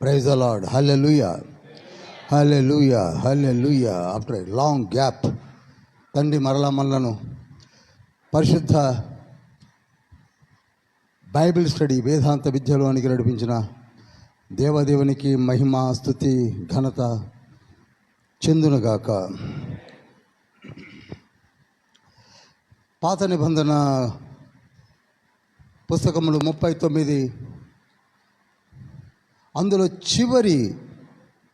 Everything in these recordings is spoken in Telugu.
Praise the Lord. Hallelujah, hallelujah, hallelujah. After a long gap తండ్రి మరలా మనలను పరిశుద్ధ బైబిల్ స్టడీ వేదాంత విద్యలోనికి నడిపించిన దేవదేవునికి మహిమ, స్తుతి, ఘనత చెందునుగాక. పాత నిబంధన పుస్తకములు 39, అందులో చివరి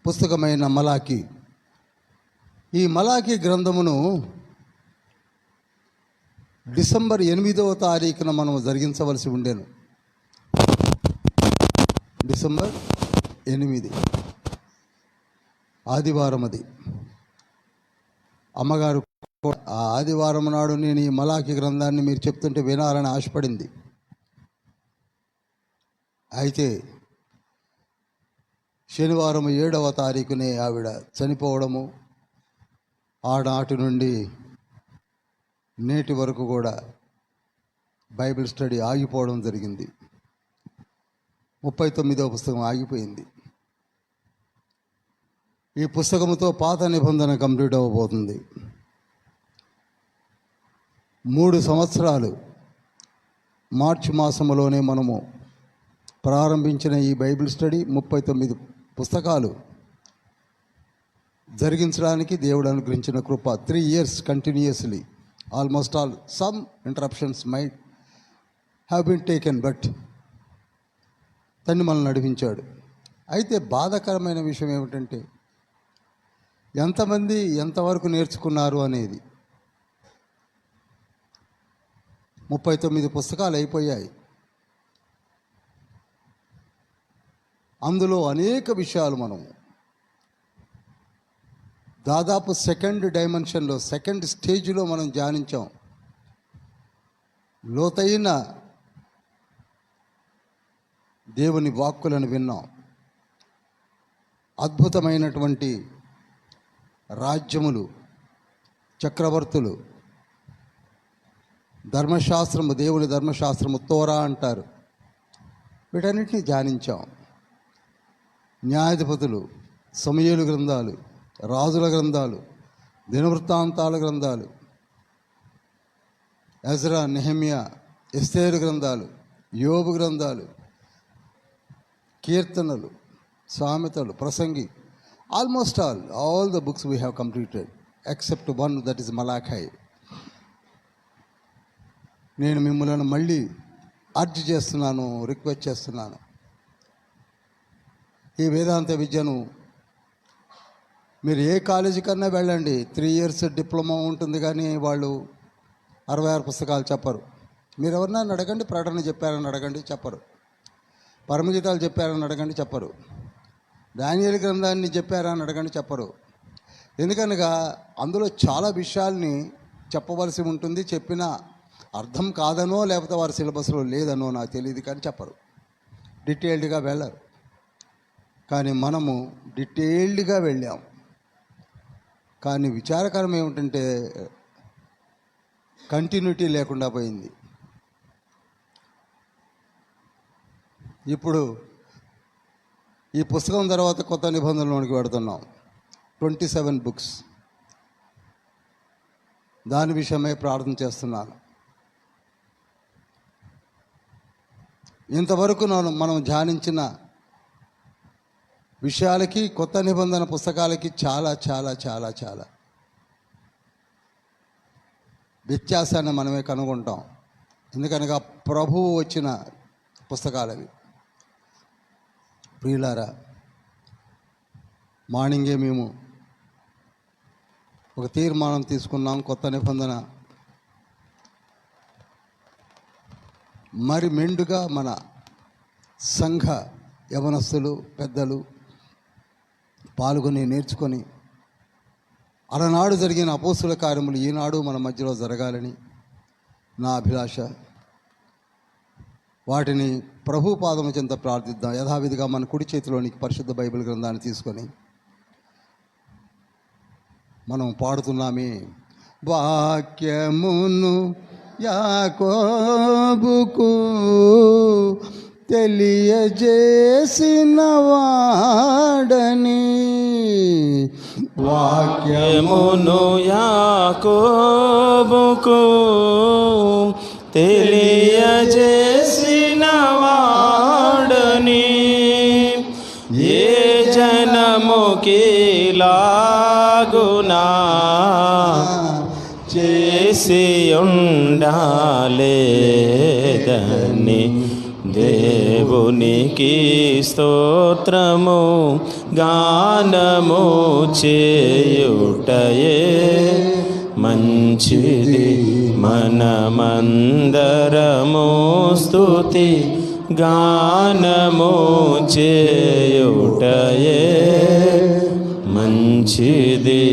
పుస్తకమైన మలాకి. ఈ మలాకి గ్రంథమును డిసెంబర్ 8వ తారీఖున మనం జరిగించవలసి ఉండేను. డిసెంబర్ 8 ఆదివారం. అది అమ్మగారు ఆ ఆదివారం నాడు నేను ఈ మలాకి గ్రంథాన్ని మీరు చెప్తుంటే వినాలని ఆశపడింది. అయితే శనివారం 7వ తారీఖునే ఆవిడ చనిపోవడము, ఆనాటి నుండి నేటి వరకు కూడా బైబిల్ స్టడీ ఆగిపోవడం జరిగింది. 39వ పుస్తకం ఆగిపోయింది. ఈ పుస్తకంతో పాత నిబంధన కంప్లీట్ అవ్వబోతుంది. 3 సంవత్సరాలు మార్చి మాసంలోనే మనము ప్రారంభించిన ఈ బైబిల్ స్టడీ 39 పుస్తకాలు జరిగించడానికి దేవుడు అనుగ్రహించిన కృప. 3 years continuously, almost all some interruptions might have been taken, but తన్ని మనల్ని నడిపించాడు. అయితే బాధాకరమైన విషయం ఏమిటంటే ఎంతమంది ఎంతవరకు నేర్చుకున్నారు అనేది. 39 పుస్తకాలు అయిపోయాయి. అందులో అనేక విషయాలు మనం దాదాపు సెకండ్ డైమెన్షన్లో, సెకండ్ స్టేజ్లో మనం ధ్యానించాం. లోతైన దేవుని వాక్కులను విన్నాం. అద్భుతమైనటువంటి రాజ్యములు, చక్రవర్తులు, ధర్మశాస్త్రము, దేవుని ధర్మశాస్త్రము, తోరా అంటారు, వీటన్నిటిని ధ్యానించాం. న్యాయాధిపతులు, సమూయేలు గ్రంథాలు, రాజుల గ్రంథాలు, దినవృత్తాంతాల గ్రంథాలు, ఎజ్రా, నెహెమ్యా, ఎస్తేరు గ్రంథాలు, యోబు గ్రంథాలు, కీర్తనలు, సామెతలు, ప్రసంగి, almost all the books we have completed except one, that is Malachi. నేను మిమ్మల్ని మళ్ళీ అర్జ్ చేస్తున్నాను, రిక్వెస్ట్ చేస్తున్నాను. ఈ వేదాంత విద్యను మీరు ఏ కాలేజీ కన్నా వెళ్ళండి, 3 years డిప్లొమా ఉంటుంది, కానీ వాళ్ళు 66 పుస్తకాలు చెప్పరు. మీరు ఎవరినైనా అడగండి, ప్రకటన చెప్పారని అడగండి, చెప్పరు. పరమగీతాలు చెప్పారని అడగండి, చెప్పరు. దానియేలు గ్రంథాన్ని చెప్పారని అడగండి, చెప్పరు. ఎందుకనగా అందులో చాలా విషయాల్ని చెప్పవలసి ఉంటుంది. చెప్పిన అర్థం కాదనో లేకపోతే వారి సిలబస్లో లేదనో నాకు తెలియదు, కానీ చెప్పరు, డీటెయిల్డ్గా వెళ్ళరు. కానీ మనము డీటెయిల్డ్గా వెళ్ళాం. కానీ విచారకరం ఏమిటంటే కంటిన్యూటీ లేకుండా పోయింది. ఇప్పుడు ఈ పుస్తకం తర్వాత కొత్త నిబంధనలోనికి పెడుతున్నాం. 27 books. దాని విషయమై ప్రార్థన చేస్తున్నాను. ఇంతవరకు మనం ధ్యానించిన విషయాలకి కొత్త నిబంధన పుస్తకాలకి చాలా చాలా చాలా చాలా వ్యత్యాసాన్ని మనమే కనుగొంటాం. ఎందుకనగా ప్రభువు వచ్చిన పుస్తకాలవి. ప్రియులారా, మార్నింగే మేము ఒక తీర్మానం తీసుకున్నాం. కొత్త నిబంధన మరి మెండుగా మన సంఘ యవనస్తులు, పెద్దలు పాల్గొని నేర్చుకొని అలనాడు జరిగిన అపోస్తుల కార్యములు ఈనాడు మన మధ్యలో జరగాలని నా అభిలాష. వాటిని ప్రభు పాదము చెంత ప్రార్థిద్దాం. యథావిధిగా మన కుడి చేతిలోనికి పరిశుద్ధ బైబిల్ గ్రంథాన్ని తీసుకొని మనం పాడుతున్నామే. వాక్యమును యాకోబుకు తెలియజేసిన వాడని వాక్యమును యాకోబుకు తెలియజేసిన వాడని ఏ జనముకి లాగునా చేసి ఉండాలేదని దేవునికి స్తోత్రము గానము చేయుటయే మంచిది. మనమందరము స్తుతి గానము చేయుటయే మంచిది.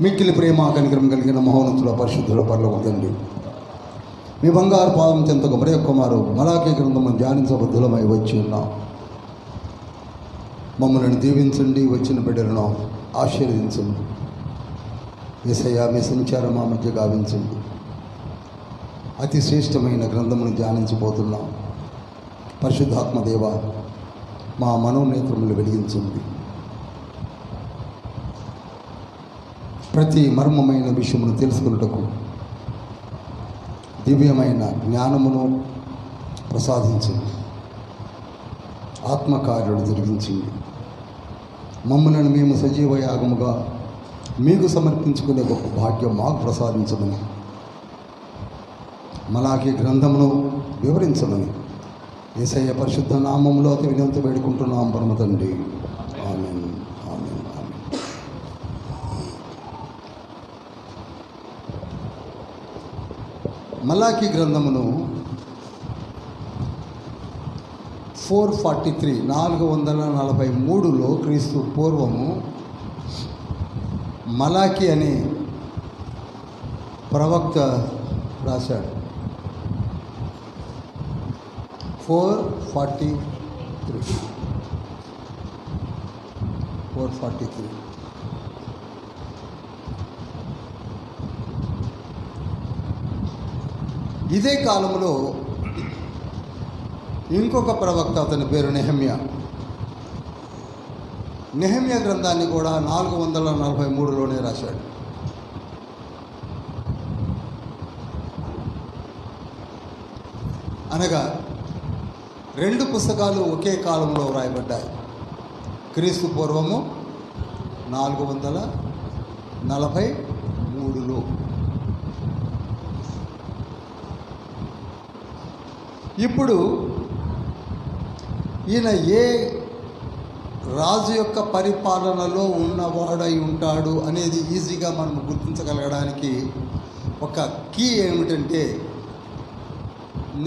మిక్కిలి ప్రేమ కనికరం కలిగిన మహోన్నతుల పరిశుద్ధుల పరలోకపు తండ్రి, మీ బంగారు పాదం చెంతకు మరి కుమారు మలాఖీ గ్రంథము ధ్యానించబద్ధులమై వచ్చి ఉన్నాం. మమ్మల్ని దీవించండి, వచ్చిన బిడ్డలను ఆశీర్వదించండి. యేసయ్యా, మీ సంచారం మా మధ్య గావించండి. అతి శ్రేష్టమైన గ్రంథమును ధ్యానించబోతున్నాం. పరిశుద్ధాత్మదేవ, మా మనోనేత్రములు వెలిగించండి. ప్రతి మర్మమైన విషయమును తెలుసుకున్నటకు దివ్యమైన జ్ఞానమును ప్రసాదించండి. ఆత్మకార్యుడు జరిగించండి. మమ్మల్ని మేము సజీవ యాగముగా మీకు సమర్పించుకునే గొప్ప భాగ్యం మాకు ప్రసాదించమని, మలాఖీ గ్రంథమును వివరించమని యేసయ్య పరిశుద్ధ నామములో అతి వినంతి వేడుకుంటున్నాం పరమ తండ్రి. ఆమేన్, ఆమేన్, ఆమేన్. మలాఖీ గ్రంథమును 443 క్రీస్తు పూర్వము మలాఖీ అనే ప్రవక్త రాశాడు. 443 ఇదే కాలంలో ఇంకొక ప్రవక్త, అతని పేరు నెహెమ్యా. నెహెమ్యా గ్రంథాన్ని కూడా 443లోనే రాశాడు. అనగా 2 పుస్తకాలు ఒకే కాలంలో వ్రాయబడ్డాయి. క్రీస్తు పూర్వము 443లో. ఇప్పుడు ఈయన ఏ రాజు యొక్క పరిపాలనలో ఉన్నవాడై ఉంటాడు అనేది ఈజీగా మనం గుర్తించగలగడానికి ఒక కీ ఏమిటంటే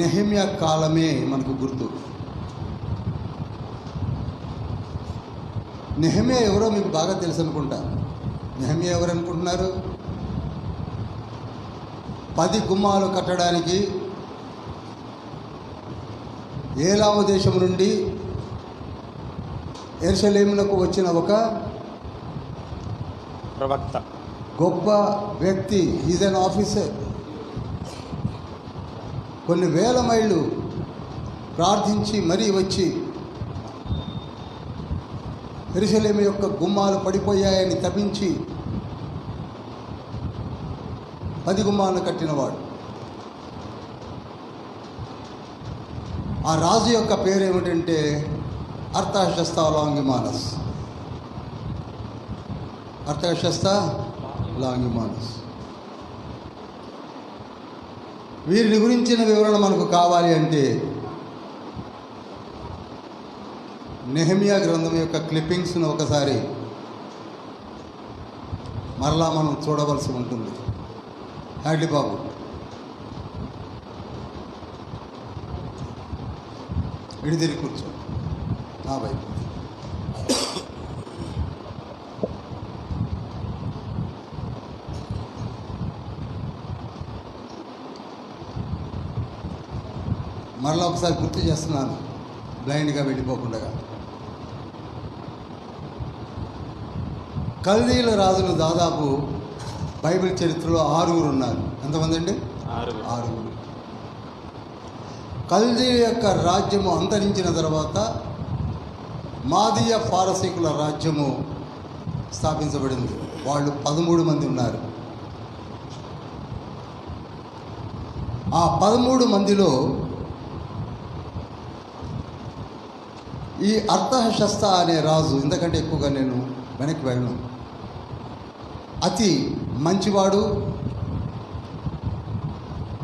నెహెమ్యా కాలమే మనకు గుర్తు. నెహెమ్యా ఎవరో మీకు బాగా తెలుసు అనుకుంటా. నెహెమ్యా ఎవరు అనుకుంటున్నారు? 10 గుమ్మాలు కట్టడానికి ఏలాము దేశం నుండి యెరూషలేమునకు వచ్చిన ఒక ప్రవక్త, గొప్ప వ్యక్తి. Is an officer. కొన్ని వేల మైళ్ళు ప్రార్థించి మరీ వచ్చి యెరూషలేము యొక్క గుమ్మాలు పడిపోయాయని తపించి 10 గుమ్మాలను కట్టినవాడు. ఆ రాజు యొక్క పేరు ఏమిటంటే అర్తహషస్త లాంగిమానస్. అర్తహషస్త లాంగిమానస్. వీరిని గురించిన వివరణ మనకు కావాలి అంటే నెహెమ్యా గ్రంథం యొక్క క్లిప్పింగ్స్ను ఒకసారి మరలా మనం చూడవలసి ఉంటుంది. హ్యాడ్లీ బాబు, విడిదిరి కూర్చో నా వైపు. మరలా ఒకసారి గుర్తు చేస్తున్నాను, బ్లైండ్గా వెళ్ళిపోకుండా. కల్దీల రాజులు దాదాపు బైబిల్ చరిత్రలో 6 ఉన్నారు. ఎంతమంది అండి? 6. కల్దీ యొక్క రాజ్యము అంతరించిన తర్వాత మాదీయ పారసీకుల రాజ్యము స్థాపించబడింది. వాళ్ళు 13 మంది ఉన్నారు. ఆ 13 మందిలో ఈ అర్థహశస్త అనే రాజు, ఎందుకంటే ఎక్కువగా నేను వెనక్కి వెళ్ళను, అతి మంచివాడు,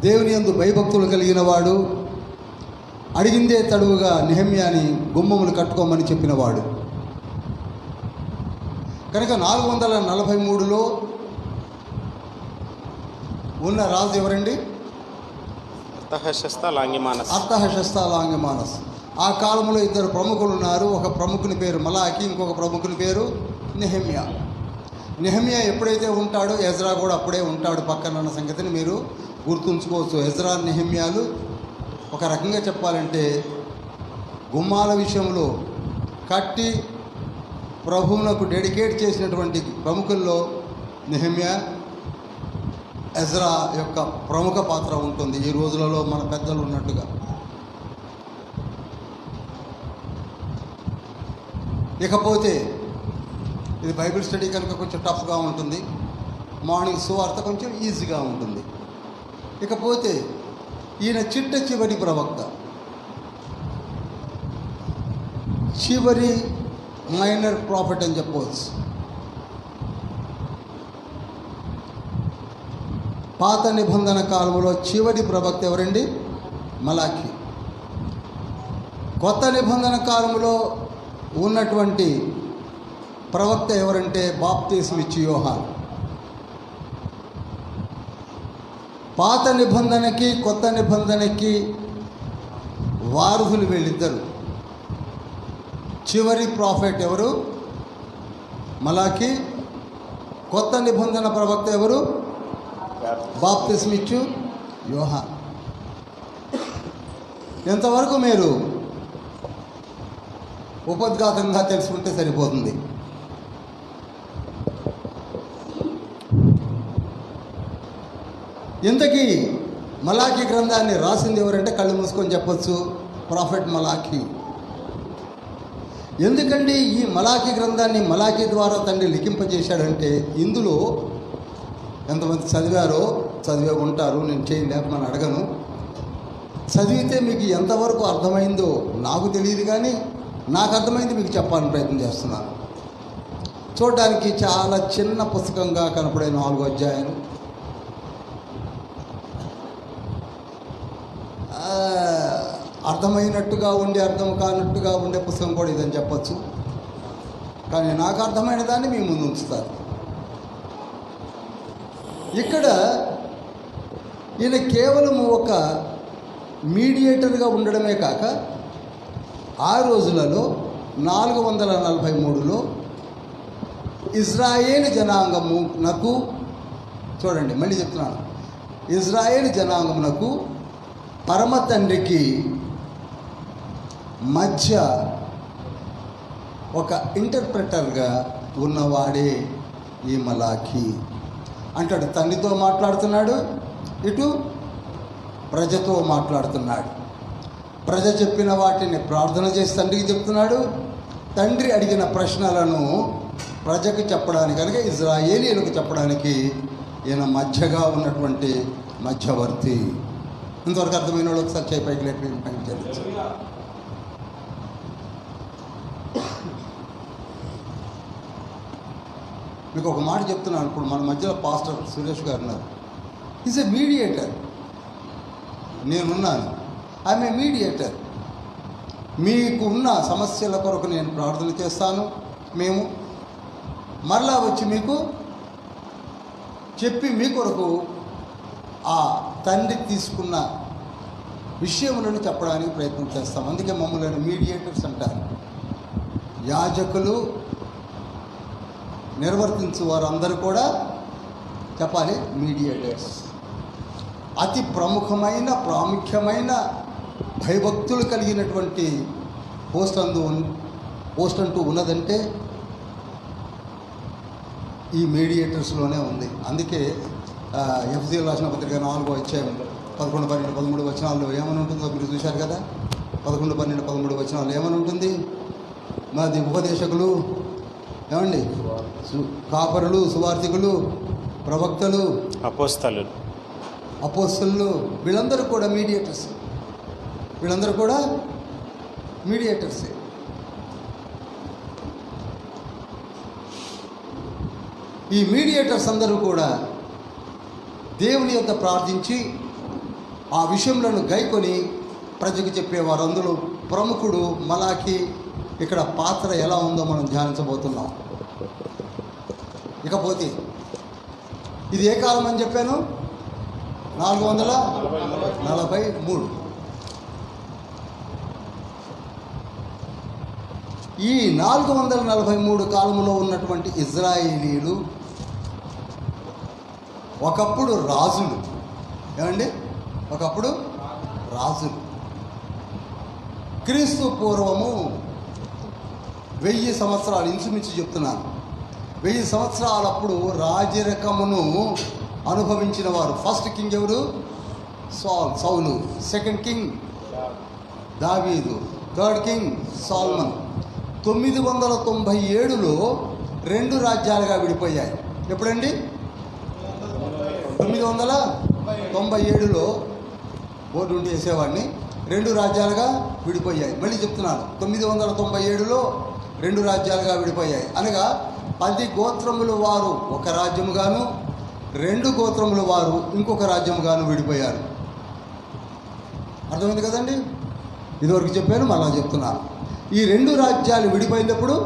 దేవుని యందు భయభక్తులు కలిగిన వాడు, అడిగిందే తడువుగా నెహెమ్యాని గుమ్మములు కట్టుకోమని చెప్పినవాడు. కనుక 443లో ఉన్న రాజు ఎవరండి? అర్థహశస్త లాంగిమానస్. అర్థహశస్త లాంగిమానస్. ఆ కాలంలో 2 ప్రముఖులు ఉన్నారు. ఒక ప్రముఖుని పేరు మలాకి, ఇంకొక ప్రముఖుని పేరు నెహెమ్యా. నెహెమ్యా ఎప్పుడైతే ఉంటాడో ఎజ్రా కూడా అప్పుడే ఉంటాడు పక్కన సంగతిని మీరు గుర్తుంచుకోవచ్చు. ఎజ్రా, నెహెమ్యాలు ఒక రకంగా చెప్పాలంటే గుమ్మాల విషయంలో కట్టి ప్రభువునకు డెడికేట్ చేసినటువంటి ప్రముఖుల్లో నెహెమ్యా, ఎజ్రా యొక్క ప్రముఖ పాత్ర ఉంటుంది ఈ రోజులలో మన పెద్దలు ఉన్నట్టుగా. ఇకపోతే ఇది బైబిల్ స్టడీ కనుక కొంచెం టఫ్గా ఉంటుంది, మార్నింగ్ సువార్త కొంచెం ఈజీగా ఉంటుంది. ఇకపోతే ఈయన చివరి ప్రవక్త, చివరి మైనర్ ప్రాఫిట్ అని చెప్పవచ్చు. పాత నిబంధన కాలంలో చివరి ప్రవక్త ఎవరండి? మలాకి. కొత్త నిబంధన కాలంలో ఉన్నటువంటి ప్రవక్త ఎవరంటే బాప్తిస్మం ఇచ్చి యోహాను. పాత నిబంధనకి కొత్త నిబంధనకి వారసులు వీళ్ళిద్దరు. చివరి ప్రాఫెట్ ఎవరు? మలాకి. కొత్త నిబంధన ప్రవక్త ఎవరు? బాప్తిస్మం ఇచ్చు యోహాను. ఎంతవరకు మీరు ఉపద్ఘాతంగా తెలుసుకుంటే సరిపోతుంది. ఇంతకీ మలాకి గ్రంథాన్ని రాసింది ఎవరంటే కళ్ళు మూసుకొని చెప్పచ్చు, ప్రాఫెట్ మలాకి. ఎందుకండి ఈ మలాకి గ్రంథాన్ని మలాకి ద్వారా తండ్రి లిఖింపజేశాడంటే ఇందులో ఎంతమంది చదివారో చదివే ఉంటారు, నేను చేయలేకమని అడగను. చదివితే మీకు ఎంతవరకు అర్థమైందో నాకు తెలియదు, కానీ నాకు అర్థమైంది మీకు చెప్పాలని ప్రయత్నం చేస్తున్నాను. చూడడానికి చాలా చిన్న పుస్తకంగా కనపడే 4 అధ్యాయాలు, అర్థమైనట్టుగా ఉండి అర్థం కానట్టుగా ఉండే పుస్తకం కూడా ఇదని చెప్పచ్చు. కానీ నాకు అర్థమైన దాన్ని మీ ముందు ఉంచుతారు. ఇక్కడ ఈయన కేవలం ఒక మీడియేటర్గా ఉండడమే కాక ఆ రోజులలో 443లో ఇజ్రాయేలు జనాంగమునకు, చూడండి మళ్ళీ చెప్తున్నాను, ఇజ్రాయేలు జనాంగమునకు పరమ తండ్రికి మధ్య ఒక ఇంటర్ప్రెటర్గా ఉన్నవాడే ఈ మలాకి. అంటాడు తండ్రితో మాట్లాడుతున్నాడు, ఇటు ప్రజతో మాట్లాడుతున్నాడు. ప్రజ చెప్పిన వాటిని ప్రార్థన చేసి తండ్రికి చెప్తున్నాడు. తండ్రి అడిగిన ప్రశ్నలను ప్రజకు చెప్పడానికి, కనుక ఇజ్రాయేలీలకు చెప్పడానికి ఈయన మధ్యగా ఉన్నటువంటి మధ్యవర్తి. ఇంతవరకు అర్థమైన వాళ్ళు ఒకసారి చేయి పైకి లేపి చెల్లించు. మీకు ఒక మాట చెప్తున్నాను. ఇప్పుడు మన మధ్యలో పాస్టర్ సురేష్ గారు ఉన్నారు. Is a mediator. నేనున్నాను, ఐఎమ్ ఏ మీడియేటర్. మీకు ఉన్న సమస్యల కొరకు నేను ప్రార్థన చేస్తాను. మేము మరలా వచ్చి మీకు చెప్పి మీ కొరకు ఆ తండ్రి తీసుకున్న విషయములను చెప్పడానికి ప్రయత్నం చేస్తాం. అందుకే మమ్మల్ని మీడియేటర్స్ అంటారు. యాజకులు నిర్వర్తించు వారు అందరూ కూడా చెప్పాలి మీడియేటర్స్. అతి ప్రముఖమైన ప్రాముఖ్యమైన భయభక్తులు కలిగినటువంటి పోస్ట్ అంటూ ఉన్నదంటే ఈ మీడియేటర్స్లోనే ఉంది. అందుకే ఎఫ్జీ రాసిన పత్రిక 4వ అధ్యాయం 11, 12, 13 వచనాల్లో ఏమని ఉంటుందో మీరు చూశారు కదా. 11, 12, 13 వచనాలు ఏమని ఉంటుంది? మాది ఉపదేశకులు, ఏమండి, కాపరులు, సువార్థికులు, ప్రవక్తలు, అపోస్తలులు, వీళ్ళందరూ కూడా మీడియేటర్స్. ఈ మీడియేటర్స్ అందరూ కూడా దేవుని యొద్ద ప్రార్థించి ఆ విషయంలో గైకొని ప్రజకు చెప్పేవారు. అందులో ప్రముఖుడు మలాకి. ఇక్కడ పాత్ర ఎలా ఉందో మనం ధ్యానించబోతున్నాం. ఇకపోతే ఇది ఏ కాలం అని చెప్పాను? 443. ఈ 443 కాలంలో ఉన్నటువంటి ఇజ్రాయేలీలు ఒకప్పుడు రాజులు. ఏమండి? ఒకప్పుడు రాజులు. క్రీస్తు పూర్వము 1000 సంవత్సరాలు, ఇంచుమించు చెప్తున్నాను, 1000 సంవత్సరాలప్పుడు రాజరికమును అనుభవించిన వారు. ఫస్ట్ కింగ్ ఎవరు? సౌలు. సెకండ్ కింగ్ దావీదు. Third king Solomon. 997లో 2 రాజ్యాలుగా విడిపోయాయి. ఎప్పుడండి? 997లో బోర్డు ఉండి వేసేవాడిని. 2 రాజ్యాలుగా విడిపోయాయి. మళ్ళీ చెప్తున్నాను, 997లో 2 రాజ్యాలుగా విడిపోయాయి. అనగా 10 గోత్రముల వారు ఒక రాజ్యముగాను, 2 గోత్రముల వారు ఇంకొక రాజ్యముగాను విడిపోయారు. అర్థమైంది కదండి? ఇదివరకు చెప్పాను, మళ్ళా చెప్తున్నాను. ఈ 2 రాజ్యాలు విడిపోయినప్పుడు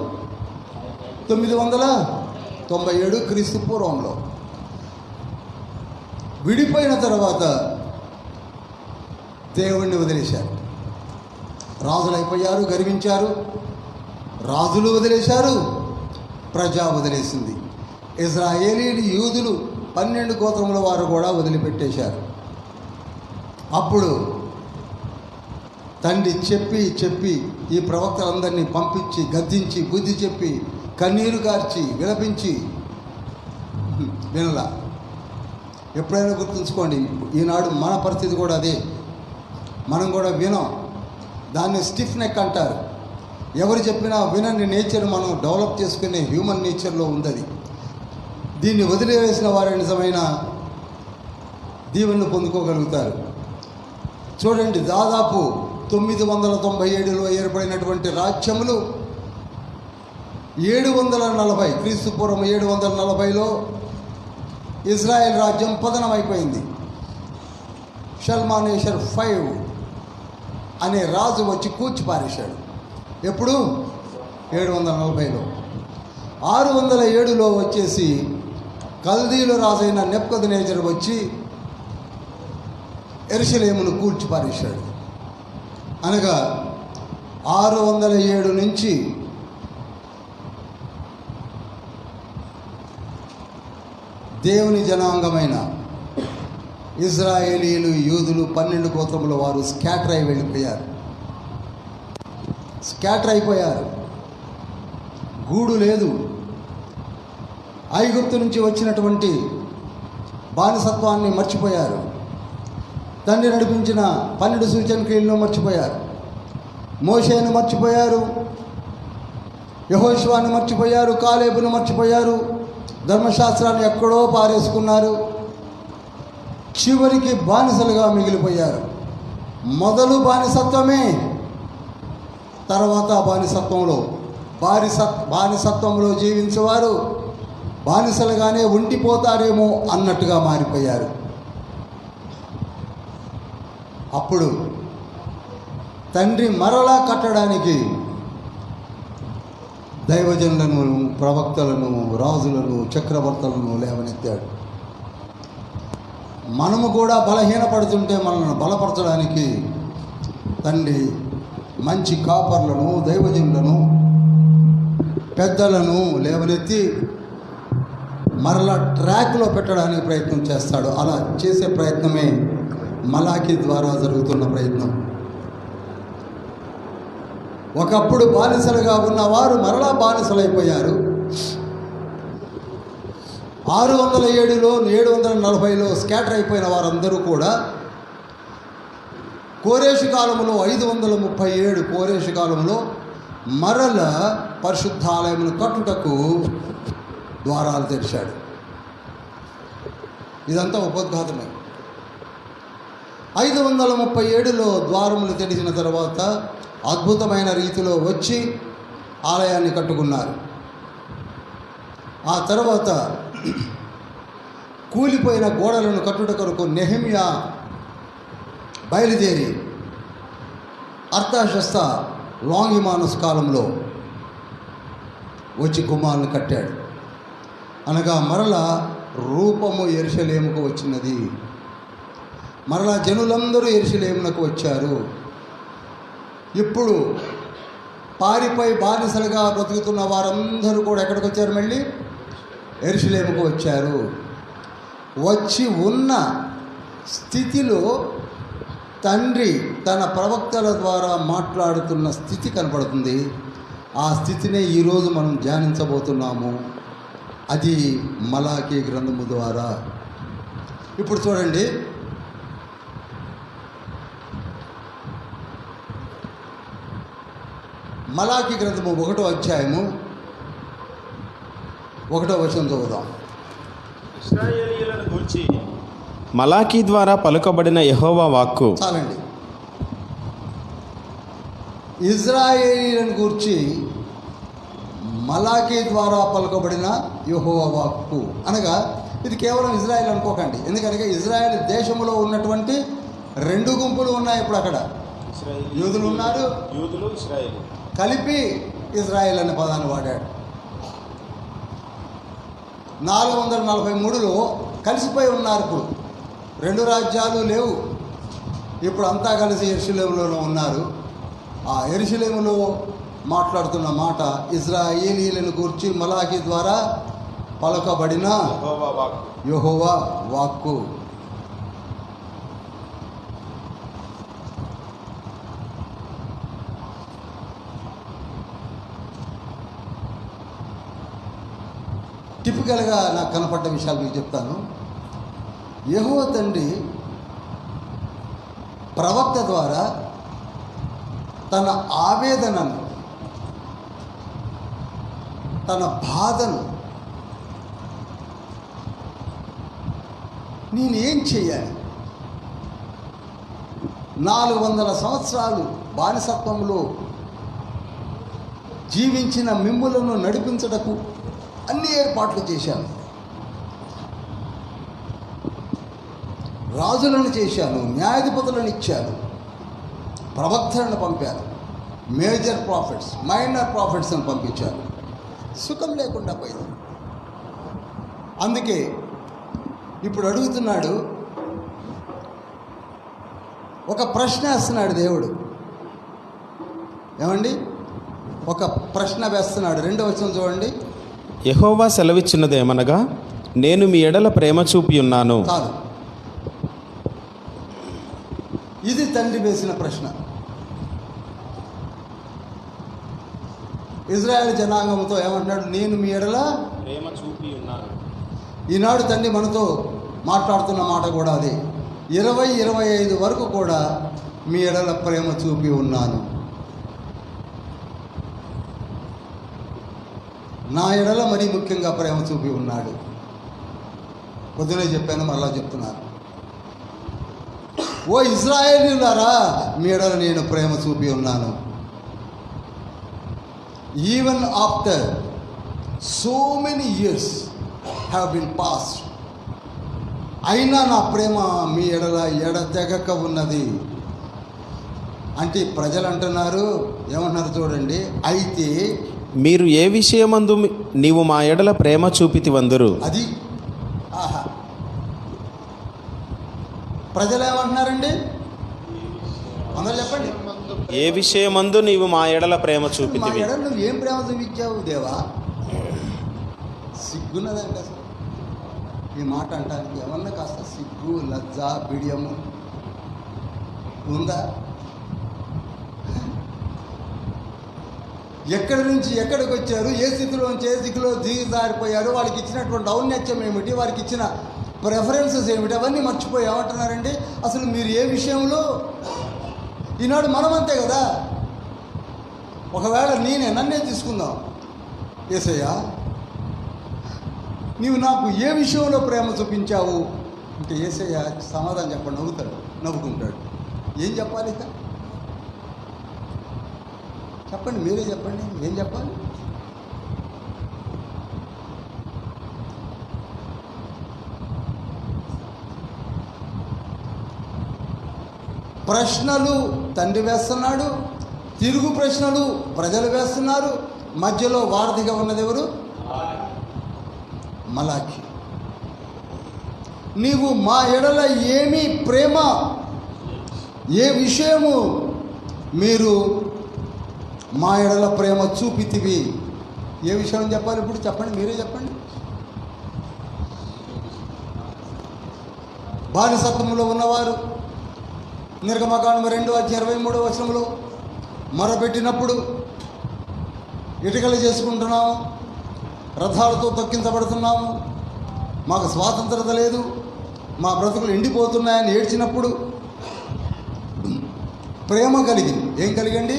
997 క్రీస్తు పూర్వంలో. విడిపోయిన తర్వాత దేవుణ్ణి వదిలేశారు. రాజులు అయిపోయారు, గర్వించారు. రాజులు వదిలేశారు, ప్రజా వదిలేసింది. ఇజ్రాయేలీలు, యూదులు 12 గోత్రముల వారు కూడా వదిలిపెట్టేశారు. అప్పుడు తండ్రి చెప్పి ఈ ప్రవక్తలందరినీ పంపించి గద్దించి బుద్ధి చెప్పి కన్నీరు గార్చి విలపించి వినలా. ఎప్పుడైనా గుర్తుంచుకోండి, ఈనాడు మన పరిస్థితి కూడా అదే. మనం కూడా వినం. దాన్ని స్టిఫ్ నెక్ అంటారు. ఎవరు చెప్పినా వినని నేచర్ మనం డెవలప్ చేసుకునే హ్యూమన్ నేచర్లో ఉంది. దీన్ని వదిలివేసిన వారు నిజమైన దీవెనలు పొందుకోగలుగుతారు. చూడండి, దాదాపు 997లో ఏర్పడినటువంటి రాజ్యములు 740, క్రీస్తు పూర్వం 740లో ఇజ్రాయెల్ రాజ్యం పతనమైపోయింది. షల్మానేషర్ 5 అనే రాజు వచ్చి కూర్చి పారేశాడు. ఎప్పుడు? 740లో. 607లో వచ్చేసి కల్దీల రాజైన నెబుకద్నెజరు వచ్చి యెరూషలేమును కూల్చి పారేశాడు. అనగా 607 నుంచి దేవుని జనాంగమైన ఇజ్రాయేలీలు, యూదులు 12 గోత్రముల వారు స్కాటర్ అయిపోయారు. గూడు లేదు. ఐగుప్తు నుంచి వచ్చినటువంటి బానిసత్వాన్ని మర్చిపోయారు. తండ్రి నడిపించిన 12 సూచన క్రియలను మర్చిపోయారు. మోషేను మర్చిపోయారు. యెహోషువను మర్చిపోయారు. కాలేబును మర్చిపోయారు. ధర్మశాస్త్రాన్ని ఎక్కడో పారేసుకున్నారు. చివరికి బానిసలుగా మిగిలిపోయారు. మొదలు బానిసత్వమే, తర్వాత బానిసత్వంలో జీవించేవారు బానిసలుగానే ఉండిపోతారేమో అన్నట్టుగా మారిపోయారు. అప్పుడు తండ్రి మరలా కట్టడానికి దైవజనులను, ప్రవక్తలను, రాజులను, చక్రవర్తులను లేవనెత్తాడు. మనము కూడా బలహీనపడుతుంటే మనల్ని బలపరచడానికి తండ్రి మంచి కాపర్లను, దైవజనులను, పెద్దలను లేవనెత్తి మరలా ట్రాక్లో పెట్టడానికి ప్రయత్నం చేస్తాడు. అలా చేసే ప్రయత్నమే మలాకి ద్వారా జరుగుతున్న ప్రయత్నం. ఒకప్పుడు బానిసలుగా ఉన్నవారు మరలా బానిసలైపోయారు. 607లో 740లో స్కాటర్ అయిపోయిన వారందరూ కూడా కోరేషు కాలంలో 537 కోరేషు కాలంలో మరల పరిశుద్ధాలయమును కట్టుటకు ద్వారాలు తెరిచాడు. ఇదంతా ఉపోద్ఘాతమే. 537లో ద్వారములు తెరిచిన తర్వాత అద్భుతమైన రీతిలో వచ్చి ఆలయాన్ని కట్టుకున్నారు. ఆ తర్వాత కూలిపోయిన గోడలను కట్టుట కొరకు నెహెమ్యా బయలుదేరి అర్తాషస్త లాంగిమానస్ కాలంలో వచ్చి గుమ్మాలను కట్టాడు. అనగా మరలా రూపము యెరూషలేముకు వచ్చినది. మరలా జనులందరూ యెరూషలేమునకు వచ్చారు. ఇప్పుడు పారిపోయి బానిసలుగా బ్రతుకుతున్న వారందరూ కూడా ఎక్కడికి వచ్చారు? మళ్ళీ యెరూషలేముకు వచ్చారు. వచ్చి ఉన్న స్థితిలో తండ్రి తన ప్రవక్తల ద్వారా మాట్లాడుతున్న స్థితి కనపడుతుంది. ఆ స్థితినే ఈరోజు మనం ధ్యానించబోతున్నాము. అది మలాకీ గ్రంథము ద్వారా. ఇప్పుడు చూడండి, మలాకీ గ్రంథము 1వ అధ్యాయము 1వ వచనం చదువుదాం. ఇశ్రాయేలీయులను గూర్చి మలాకీ ద్వారా పలుకబడిన యెహోవా వాక్కు. చాలండి. ఇజ్రాయేలీలను గూర్చి మలాకీ ద్వారా పలుకబడిన యెహోవా వాక్కు అనగా ఇది కేవలం ఇజ్రాయేల్ అనుకోకండి. ఎందుకనగా ఇజ్రాయేల్ దేశంలో ఉన్నటువంటి 2 గుంపులు ఉన్నాయి. ఇప్పుడు అక్కడ యూదులు ఉన్నారు, యూదులు ఇశ్రాయేలు కలిపి ఇజ్రాయేల్ అనే పదాన్ని వాడాడు. 443లో కలిసిపోయి ఉన్నారు. ఇప్పుడు 2 రాజ్యాలు లేవు. ఇప్పుడు అంతా కలిసి యెరూషలేములోనే ఉన్నారు. ఆ యెరూషలేములో మాట్లాడుతున్న మాట ఇజ్రాయేలీలను గూర్చి మలాకీ ద్వారా పలకబడిన యెహోవా వాక్కు. టిపికల్గా నాకు కనపడ్డ విషయాలు మీకు చెప్తాను. యెహోవా తండ్రి ప్రవక్త ద్వారా తన ఆవేదనను, తన బాధను, నేనేం చెయ్యాలి, 400 సంవత్సరాలు బానిసత్వంలో జీవించిన మిమ్ములను నడిపించటకు అన్ని ఏర్పాట్లు చేశాను, రాజులను చేశాను, న్యాయాధిపతులను ఇచ్చాను, ప్రవక్తలను పంపాను, మేజర్ ప్రాఫిట్స్, మైనర్ ప్రాఫిట్స్ అని పంపించాను. సుఖం లేకుండా పోయింది. అందుకే ఇప్పుడు అడుగుతున్నాడు, ఒక ప్రశ్న వేస్తున్నాడు దేవుడు. ఏమండి? ఒక ప్రశ్న వేస్తున్నాడు. 2వ వచనం చూడండి. యెహోవా సెలవిచ్చినదేమనగా, నేను మీ ఎడల ప్రేమ చూపి ఉన్నాను. కాదు, ఇది తండ్రి వేసిన ప్రశ్న. ఇజ్రాయెల్ జనాంగంతో ఏమంటున్నాడు? నేను మీ ఎడల ప్రేమ చూపి ఉన్నాను. ఈనాడు తండ్రి మనతో మాట్లాడుతున్న మాట కూడా అదే. 20-25 వరకు కూడా మీ ఎడల ప్రేమ చూపి ఉన్నాను. నా ఎడల మరీ ముఖ్యంగా ప్రేమ చూపి ఉన్నాడు. పొద్దునే చెప్పాను, మరలా చెప్తున్నాను. ఓ ఇజ్రాయేలీయులారా, మీ ఎడల నేను ప్రేమ చూపి ఉన్నాను. Even after so many years have been passed, అయినా నా ప్రేమ మీ ఎడల ఎడతెగక ఉన్నది. అంటే ప్రజలు అంటున్నారు, ఏమంటున్నారు చూడండి, అయితే మీరు ఏ విషయమందు నీవు మా ఎడల ప్రేమ చూపితివందురు. అది ఆహా, ప్రజలు ఏమంటున్నారండి? అందరూ చెప్పండి. ఏ విషయమందు నీవు మా ఎడల ప్రేమ మా చూపితివి. ఎడల నువ్వు ఏం ప్రేమ చూపించావు దేవా? సిగ్గున్నదండి అసలు ఈ మాట అంటానికి. ఏమన్నా కాస్త సిగ్గు, లజ్జ, బిడియము ఉందా? ఎక్కడి నుంచి ఎక్కడికి వచ్చారు, ఏ స్థితిలోంచి ఏ స్థితిలో దిగజారిపోయారు, వాళ్ళకి ఇచ్చినటువంటి ఔన్నత్యం ఏమిటి, వారికి ఇచ్చిన ప్రెఫరెన్సెస్ ఏమిటి, అవన్నీ మర్చిపోయి ఏమంటున్నారండి? అసలు మీరు ఏ విషయంలో ఈనాడు మనమంతే కదా. ఒకవేళ నన్నే తీసుకుందాం. యేసయ్యా, నీవు నాకు ఏ విషయంలో ప్రేమ చూపించావు అంటే యేసయ్య సమాధానం చెప్పండి, నవ్వుకుంటాడు. ఏం చెప్పాలి ఇక? చెప్పండి, మీరే చెప్పండి, ఏం చెప్పాలి? ప్రశ్నలు తండ్రి వేస్తున్నాడు, తిరుగు ప్రశ్నలు ప్రజలు వేస్తున్నారు. మధ్యలో వారధిగా ఉన్నది ఎవరు? మలాఖీ. నీవు మా ఎడల ఏమి ప్రేమ, ఏ విషయము మీరు మా ఎడల ప్రేమ చూపితివి? ఏ విషయం చెప్పాలి ఇప్పుడు? చెప్పండి, మీరే చెప్పండి. బానిసత్వంలో ఉన్నవారు నిర్గమకాండం 2:23 మొరపెట్టినప్పుడు ఇటుకలు చేసుకుంటున్నాము, రథాలతో తొక్కించబడుతున్నాము, మాకు స్వాతంత్రత లేదు, మా బ్రతుకులు ఎండిపోతున్నాయని ఏడ్చినప్పుడు ప్రేమ కలిగి, ఏం కలిగండి?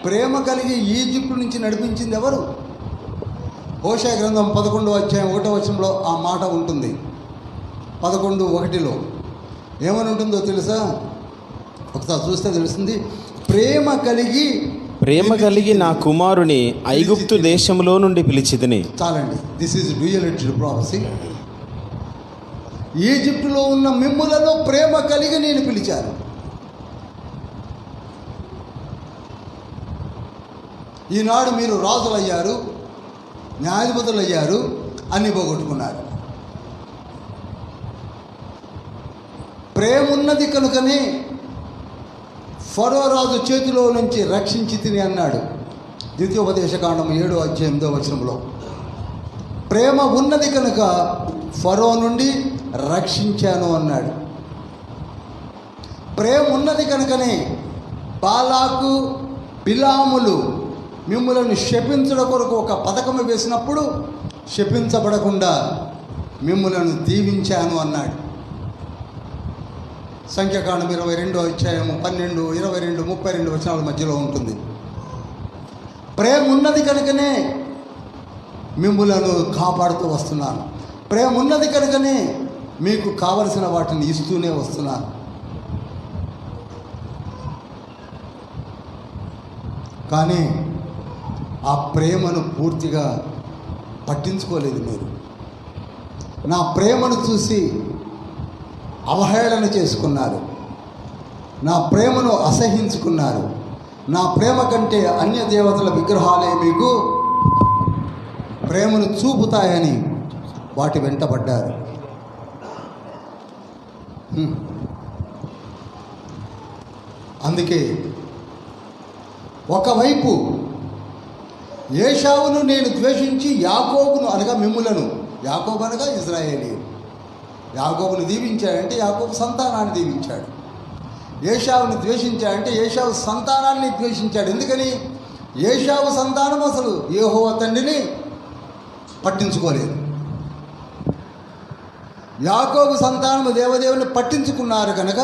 ప్రేమ కలిగి ఈజిప్టు నుంచి నడిపించింది ఎవరు? హోషేయ గ్రంథం 11:1 ఆ మాట ఉంటుంది. 11:1 ఏమని ఉంటుందో తెలుసా? ఒకసారి చూస్తే తెలుస్తుంది. ప్రేమ కలిగి నా కుమారుని ఐగుప్తు దేశంలో నుండి పిలిచితిని. చాలండి. This is duality prophecy. ఈజిప్టులో ఉన్న మిమ్ములలో ప్రేమ కలిగి నేను పిలిచాను. ఈనాడు మీరు రాజులయ్యారు, న్యాయాధిపతులయ్యారు, అన్ని పోగొట్టుకున్నారు. ప్రేమ ఉన్నది కనుకనే ఫరో రాజు చేతిలో నుంచి రక్షించి తిని అన్నాడు ద్వితీయోపదేశకాండం 7:8 ప్రేమ ఉన్నది కనుక ఫరో నుండి రక్షించాను అన్నాడు. ప్రేమ ఉన్నది కనుకనే బాలాకు బిలాములు మిమ్ములను శపించడం కొరకు ఒక పథకం వేసినప్పుడు శపించబడకుండా మిమ్ములను దీవించాను అన్నాడు. సంఖ్యాకాండం 22:12, 22, 32 మధ్యలో ఉంటుంది. ప్రేమ ఉన్నది కనుకనే మిమ్ములను కాపాడుతూ వస్తున్నాను. ప్రేమ ఉన్నది కనుకనే మీకు కావలసిన వాటిని ఇస్తూనే వస్తున్నాను. కానీ ఆ ప్రేమను పూర్తిగా పట్టించుకోలేదు మీరు. నా ప్రేమను చూసి అవహేళన చేసుకున్నారు, నా ప్రేమను అసహించుకున్నారు. నా ప్రేమ కంటే అన్య దేవతల విగ్రహాలే మీకు ప్రేమను చూపుతాయని వాటి వెంటబడ్డారు. అందుకే ఒకవైపు ఏశావును నేను ద్వేషించి యాకోబును అనగా మిమ్ములను, యాకోబు అనగా ఇజ్రాయేలీయులు, యాకోబును దీవించాడంటే యాకోబు సంతానాన్ని దీవించాడు. ఏశావుని ద్వేషించాడంటే ఏశావు సంతానాన్ని ద్వేషించాడు. ఎందుకని? ఏశావు సంతానం అసలు యెహోవా తండ్రిని పట్టించుకోలేదు. యాకోబు సంతానము దేవదేవుని పట్టించుకున్నారు కనుక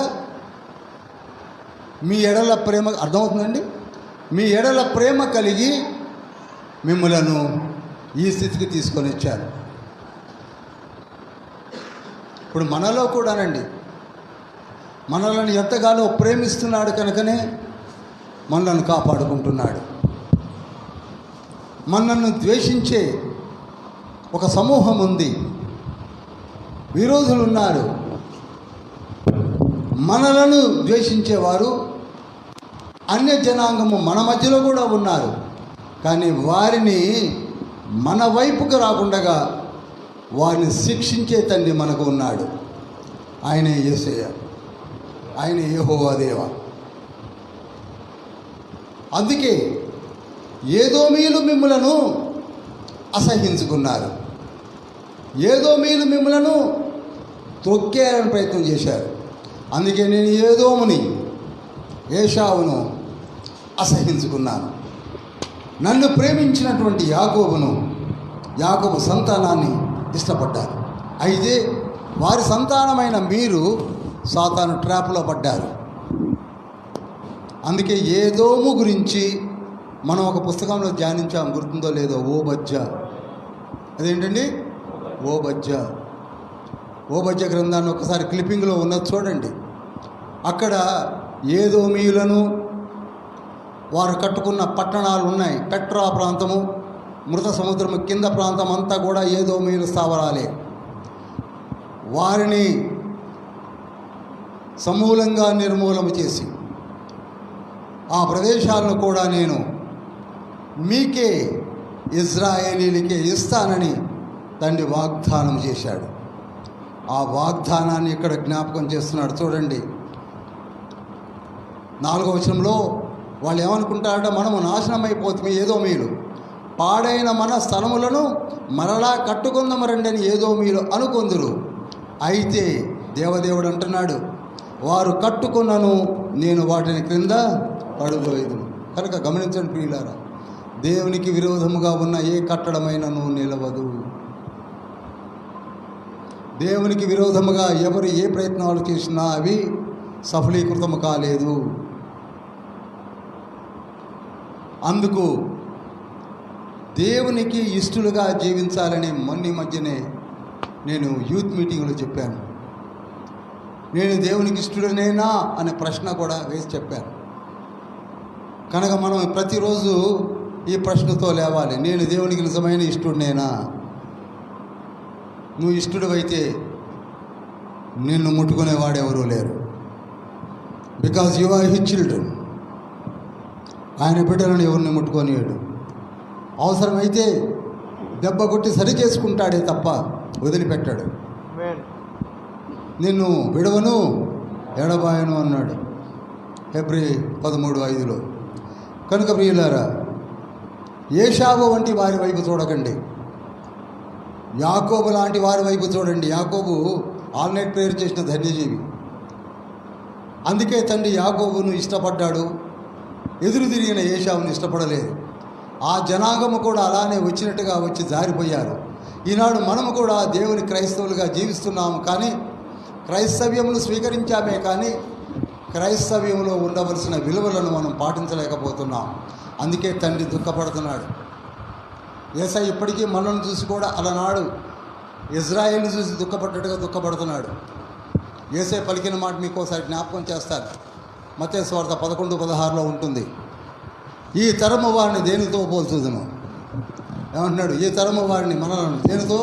మీ ఎడల ప్రేమ, అర్థమవుతుందండి? మీ ఎడల ప్రేమ కలిగి మిమ్ములను ఈ స్థితికి తీసుకొని వచ్చారు. ఇప్పుడు మనలో కూడానండి, మనలను ఎంతగానో ప్రేమిస్తున్నాడు కనుకనే మనల్ని కాపాడుకుంటున్నాడు. మనల్ని ద్వేషించే ఒక సమూహం ఉంది, విరోధులు ఉన్నారు. మనలను ద్వేషించేవారు అన్య జనాంగము మన మధ్యలో కూడా ఉన్నారు. కానీ వారిని మన వైపుకు రాకుండా వారిని శిక్షించే తండ్రి మనకు ఉన్నాడు. ఆయనే యేసయ్య, ఆయనే యెహోవా దేవా. అందుకే ఏదోమీయులు మిమ్ములను అసహించుకున్నారు, ఏదోమీయులు మిమ్ములను త్రొక్కేయాలని ప్రయత్నం చేశారు. అందుకే నేను ఏదోముని, ఏశావును అసహించుకున్నాను. నన్ను ప్రేమించినటువంటి యాకోబు సంతానాన్ని ఇష్టపడ్డారు. అయితే వారి సంతానమైన మీరు సాతాను ట్రాప్లో పడ్డారు. అందుకే ఏదోము గురించి మనం ఒక పుస్తకంలో ధ్యానించాం, గుర్తుందో లేదో, ఓబజ్జా. అదేంటండి? ఓబజ్జా గ్రంథాన్ని ఒకసారి క్లిప్పింగ్లో ఉన్నది చూడండి. అక్కడ ఏదోమీయులను వారు కట్టుకున్న పట్టణాలు ఉన్నాయి. పెట్రా ప్రాంతము, మృత సముద్రము కింద ప్రాంతం అంతా కూడా ఏదోమీయుల స్థావరాలే. వారిని సమూలంగా నిర్మూలన చేసి ఆ ప్రదేశాలను కూడా నేను మీకే, ఇజ్రాయేలీలకే ఇస్తానని తండ్రి వాగ్దానం చేశాడు. ఆ వాగ్దానాన్ని ఇక్కడ జ్ఞాపకం చేస్తున్నాడు. చూడండి 4వ వచనంలో వాళ్ళు ఏమనుకుంటారంటే, మనము నాశనం అయిపోతుంది, ఏదోమీయులు పాడైన మన స్థలములను మరలా కట్టుకుందాం రండి అని ఏదోమీయులు అనుకొందురు. అయితే దేవదేవుడు అంటున్నాడు, వారు కట్టుకున్నను, నేను వాటిని క్రింద పడుదోయదును. కనుక గమనించండి ప్రియులారా, దేవునికి విరోధముగా ఉన్న ఏ కట్టడమైనను నిలవదు. దేవునికి విరోధముగా ఎవరు ఏ ప్రయత్నాలు చేసినా అవి సఫలీకృతము కాలేదు. అందుకు దేవునికి ఇష్టలుగా జీవించాలని మొన్న మధ్యనే నేను యూత్ మీటింగ్లో చెప్పాను. నేను దేవునికి ఇష్టడనేనా అనే ప్రశ్న కూడా వేసి చెప్పాను. కనుక మనం ప్రతిరోజు ఈ ప్రశ్నతో లేవాలి, నేను దేవునికి నిజమైన ఇష్టడునేనా? నువ్వు ఇష్టడువైతే నిన్ను ముట్టుకునేవాడెవరూ లేరు. Because you are his children. ఆయన బిడ్డలను ఎవరిని ముట్టుకొనియాడు. అవసరమైతే దెబ్బ కొట్టి సరి చేసుకుంటాడే తప్ప వదిలిపెట్టాడు. నిన్ను విడవను ఎడబాయను అన్నాడు హెబ్రీ 13:5. కనుక ప్రియులారా, ఏషావు వంటి వారి వైపు చూడకండి, యాకోబు లాంటి వారి వైపు చూడండి. యాకోబు ఆల్ నైట్ ప్రేయర్ చేసిన ధన్యజీవి. అందుకే తండ్రి యాకోబును ఇష్టపడ్డాడు, ఎదురు తిరిగిన ఏషావును ఇష్టపడలేదు. ఆ జనాంగము కూడా అలానే వచ్చినట్టుగా వచ్చి జారిపోయారు. ఈనాడు మనము కూడా దేవుని క్రైస్తవులుగా జీవిస్తున్నాము, కానీ క్రైస్తవ్యమును స్వీకరించామే, కానీ క్రైస్తవ్యంలో ఉండవలసిన విలువలను మనం పాటించలేకపోతున్నాం. అందుకే తండ్రి దుఃఖపడుతున్నాడు. యేసయ్య ఇప్పటికీ మనల్ని చూసి కూడా అలనాడు ఇజ్రాయేల్ని చూసి దుఃఖపడ్డట్టుగా దుఃఖపడుతున్నాడు. యేసయ్య పలికిన మాట మీకు ఒకసారి జ్ఞాపకం చేస్తాను. మత్తయి సువార్త 11:16 ఉంటుంది. ఈ తరము వారిని దేనితో పోల్చుదును? ఏమంటున్నాడు? ఈ తరము వారిని మనలను దేనితో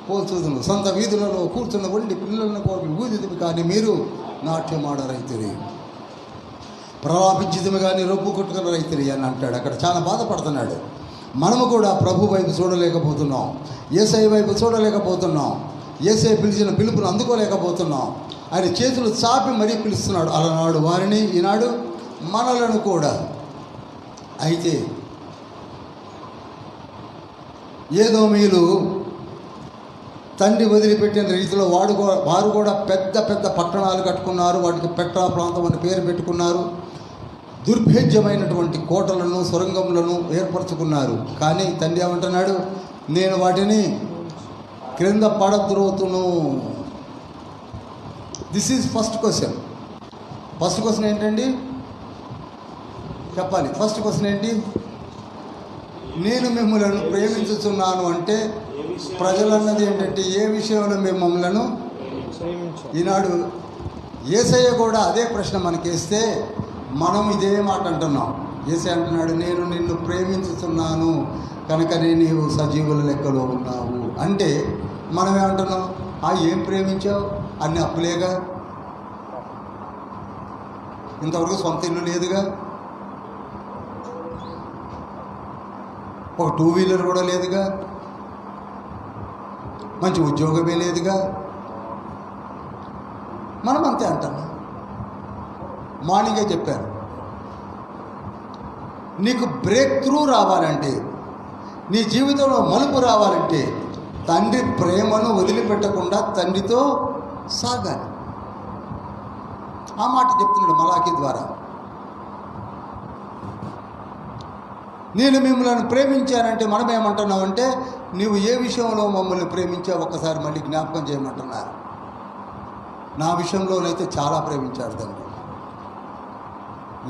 పోల్చుదును? సొంత వీధులలో కూర్చున్న ఉండి పిల్లలను కోపి ఊదిదిమి కానీ మీరు నాట్యమాడరైతిరి, ప్రలాపించిదిమి కానీ రొప్పు కొట్టుకున్న రైతిరి అని అంటాడు. అక్కడ చాలా బాధపడుతున్నాడు. మనము కూడా ప్రభు వైపు చూడలేకపోతున్నాం, యేసయ్య వైపు చూడలేకపోతున్నాం, యేసయ్య పిలిచిన పిలుపును అందుకోలేకపోతున్నాం. ఆయన చేతులు చాపి మరీ పిలుస్తున్నాడు అలనాడు వారిని, ఈనాడు మనలను కూడా. అయితే ఏదోమీయులు తండ్రి వదిలిపెట్టిన రీతిలో వారు కూడా పెద్ద పెద్ద పట్టణాలు కట్టుకున్నారు. వాటికి పెట్రా ప్రాంతం అని పేరు పెట్టుకున్నారు. దుర్భేద్యమైనటువంటి కోటలను, సొరంగములను ఏర్పరచుకున్నారు. కానీ తండ్రి ఏమంటున్నాడు? నేను వాటిని క్రింద పడద్రోతును. This is first question. First question ఏంటండి? చెప్పాలి. ఫస్ట్ క్వశ్చన్ ఏంటి? నేను మిమ్మల్ని ప్రేమించుతున్నాను అంటే ప్రజలన్నది ఏంటంటే ఏ విషయంలో మేము మమ్మలను ఈనాడు యేసయ్య కూడా అదే ప్రశ్న మనకేస్తే మనం ఇదే మాట అంటున్నాం. యేసయ్య అంటున్నాడు, నేను నిన్ను ప్రేమించుతున్నాను కనుకనే నీవు సజీవుల లెక్కలో ఉన్నావు అంటే మనం ఏమంటున్నాం? ఏం ప్రేమించావు? అన్ని అప్పులేగా, ఇంతవరకు సొంత ఇల్లు లేదుగా, ఒక 2 వీలర్ కూడా లేదుగా, మంచి ఉద్యోగమే లేదుగా. మనం అంతే అంటాం. మార్నింగే చెప్పారు, నీకు బ్రేక్ త్రూ రావాలంటే, నీ జీవితంలో మలుపు రావాలంటే తండ్రి ప్రేమను వదిలిపెట్టకుండా తండ్రితో సాగాలి. ఆ మాట చెప్తున్నాడు మలాకి ద్వారా. నేను మిమ్మల్ని ప్రేమించానంటే మనం ఏమంటున్నామంటే నీవు ఏ విషయంలో మమ్మల్ని ప్రేమించావు ఒక్కసారి మళ్ళీ జ్ఞాపకం చేయమంటున్నారు. నా విషయంలోనైతే చాలా ప్రేమించాడు తండ్రి.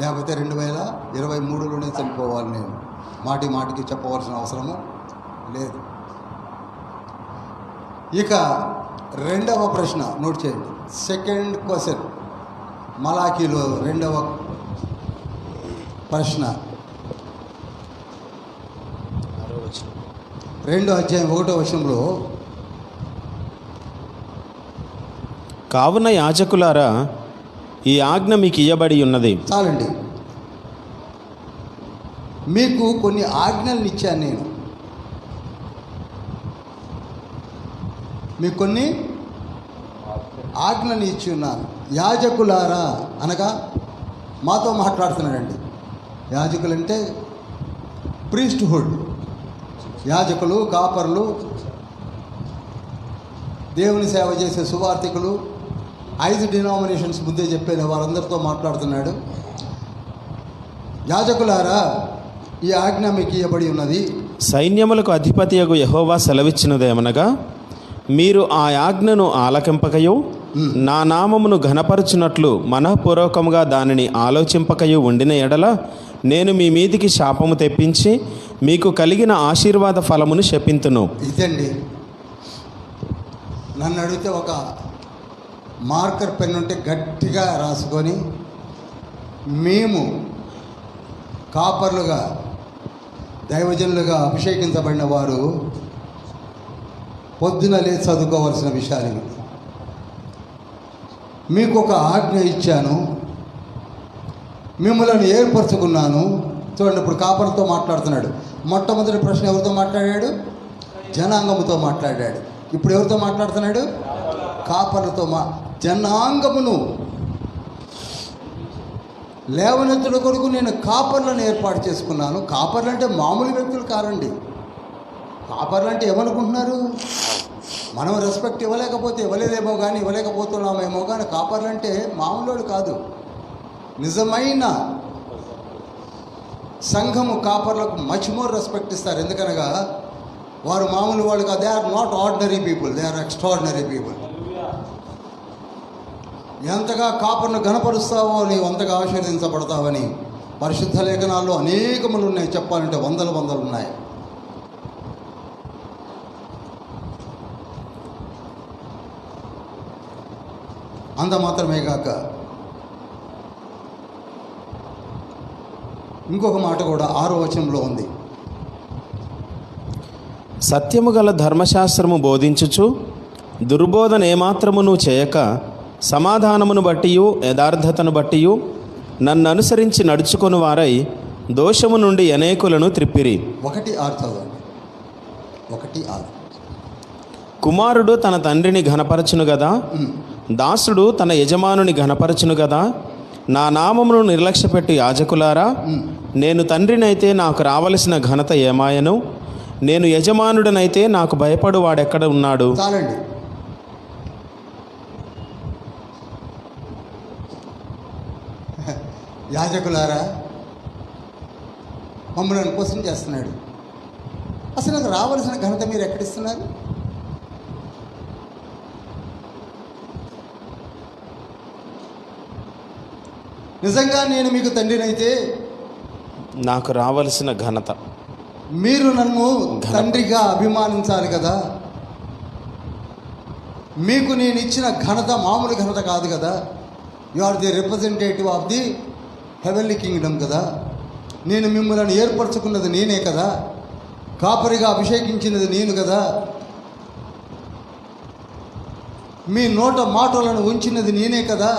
లేకపోతే 2023లోనే చనిపోవాలి నేను. మాటికి చెప్పవలసిన అవసరము లేదు. ఇక రెండవ ప్రశ్న నోట్ చేయండి. సెకండ్ క్వశ్చన్, మలాకీలో రెండవ ప్రశ్న, 2వ అధ్యాయం 1వ వచనంలో, కావున యాజకులారా ఈ ఆజ్ఞ మీకు ఇయ్యబడి ఉన్నది. చాలండి, మీకు కొన్ని ఆజ్ఞలను ఇచ్చాను నేను. మీకు కొన్ని ఆజ్ఞలను ఇచ్చి ఉన్నాను. యాజకులారా అనగా మాతో మాట్లాడుతున్నాడండి. యాజకులంటే ప్రీస్ట్హుడ్, యాజకులు, కాపర్లు, దేవుని సేవ చేసే సువార్థికులు, 5 డినామినేషన్స్ ముందే చెప్పాను, వారందరితో మాట్లాడుతున్నాడు. యాజకులారా ఈ ఆజ్ఞ మీకు ఇవ్వబడి ఉన్నది. సైన్యములకు అధిపతియగు యెహోవా సెలవిచ్చినదేమనగా, మీరు ఆ ఆజ్ఞను ఆలకింపకయు నా నామమును ఘనపరచునట్లు మనఃపూర్వకముగా దానిని ఆలోచింపకయు ఉండిన ఎడల నేను మీ మీదికి శాపము తెప్పించి మీకు కలిగిన ఆశీర్వాద ఫలమును శపింతును. ఇదండి, నన్ను అడిగితే ఒక మార్కర్ పెన్ ఉంటే గట్టిగా రాసుకొని, మేము కాపర్లుగా దైవజనులుగా అభిషేకించబడిన వారు పొద్దున లేచి చదువుకోవాల్సిన విషయాలు ఇవి. మీకు ఒక ఆజ్ఞ ఇచ్చాను, మిమ్మల్ని ఏర్పరచుకున్నాను. చూడండి, ఇప్పుడు కాపర్లతో మాట్లాడుతున్నాడు. మొట్టమొదటి ప్రశ్న ఎవరితో మాట్లాడాడు? జనాంగముతో మాట్లాడాడు. ఇప్పుడు ఎవరితో మాట్లాడుతున్నాడు? కాపర్లతో. జనాంగమును లేవనెత్తుల కొరకు నేను కాపర్లను ఏర్పాటు చేసుకున్నాను. కాపర్లు అంటే మామూలు వ్యక్తులు కారండి. కాపర్లు అంటే ఏమనుకుంటున్నారు? మనం రెస్పెక్ట్ ఇవ్వలేకపోతున్నామేమో కానీ కాపర్లు అంటే మామూలు కాదు. నిజమైన సంఘము కాపర్లకు మచ్ మోర్ రెస్పెక్ట్ ఇస్తారు. ఎందుకనగా వారు మామూలు వాళ్ళు కాదు. They are not ordinary people, they are extraordinary people. ఎంతగా కాపర్ను ఘనపరుస్తావో నీవు అంతగా ఆశీర్వదించబడతావని పరిశుద్ధ లేఖనాల్లో అనేకములు ఉన్నాయి. చెప్పాలంటే వందలు ఉన్నాయి. అంత మాత్రమే కాక ఇంకొక మాట కూడా 6వ వచనంలో ఉంది. సత్యము గల ధర్మశాస్త్రము బోధించుచు దుర్బోధన ఏమాత్రమును చేయక సమాధానమును బట్టియు యథార్థతను బట్టియు నన్ను అనుసరించి నడుచుకొని వారై దోషము నుండి అనేకులను త్రిప్పిరి. 1:6 చదవండి. 1:6. కుమారుడు తన తండ్రిని ఘనపరచును గదా, దాసుడు తన యజమానుని ఘనపరచును గదా. నా నామమును నిర్లక్ష్యపెట్టి యాజకులారా, నేను తండ్రినైతే నాకు రావలసిన ఘనత ఏమాయను? నేను యజమానుడనైతే నాకు భయపడు వాడెక్కడ ఉన్నాడు? చాలండి. యాజకులారా, మమ్మల్ని క్వశ్చన్ చేస్తున్నాడు. అసలు నాకు రావాల్సిన ఘనత మీరు ఎక్కడిస్తున్నారు? నిజంగా నేను మీకు తండ్రినైతే నాకు రావలసిన ఘనత, మీరు నన్ను తండ్రిగా అభిమానించాలి కదా. మీకు నేను ఇచ్చిన ఘనత మామూలు ఘనత కాదు కదా. You are the representative of the heavenly kingdom కదా. నేను మిమ్మల్ని ఏర్పరచుకున్నది నేనే కదా. కాపరిగా అభిషేకించినది నేను కదా. మీ నోట మాటలను ఉంచినది నేనే కదా.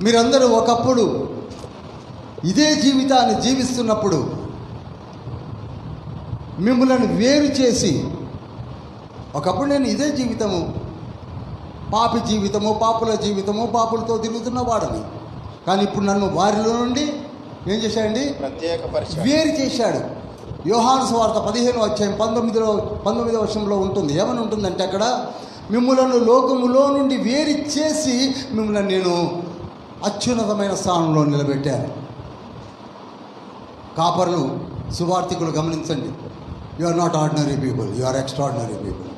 మీరందరూ ఒకప్పుడు ఇదే జీవితాన్ని జీవిస్తున్నప్పుడు మిమ్మల్ని వేరు చేసి, ఒకప్పుడు నేను ఇదే జీవితము, పాపి జీవితము, పాపుల జీవితము, పాపులతో తిరుగుతున్న వాడని. కానీ ఇప్పుడు నన్ను వారిలో నుండి ఏం చేశాడండి? వేరు చేశాడు. యోహాను సువార్త 15వ అధ్యాయం 19వ వచనంలో ఉంటుంది. ఏమని ఉంటుందంటే, అక్కడ మిమ్మల్ని లోకములో నుండి వేరు చేసి మిమ్మల్ని నేను అత్యున్నతమైన స్థానంలో నిలబెట్టాను. కాపర్లు, సువార్థికులు గమనించండి. You are not ordinary people, you are extraordinary people.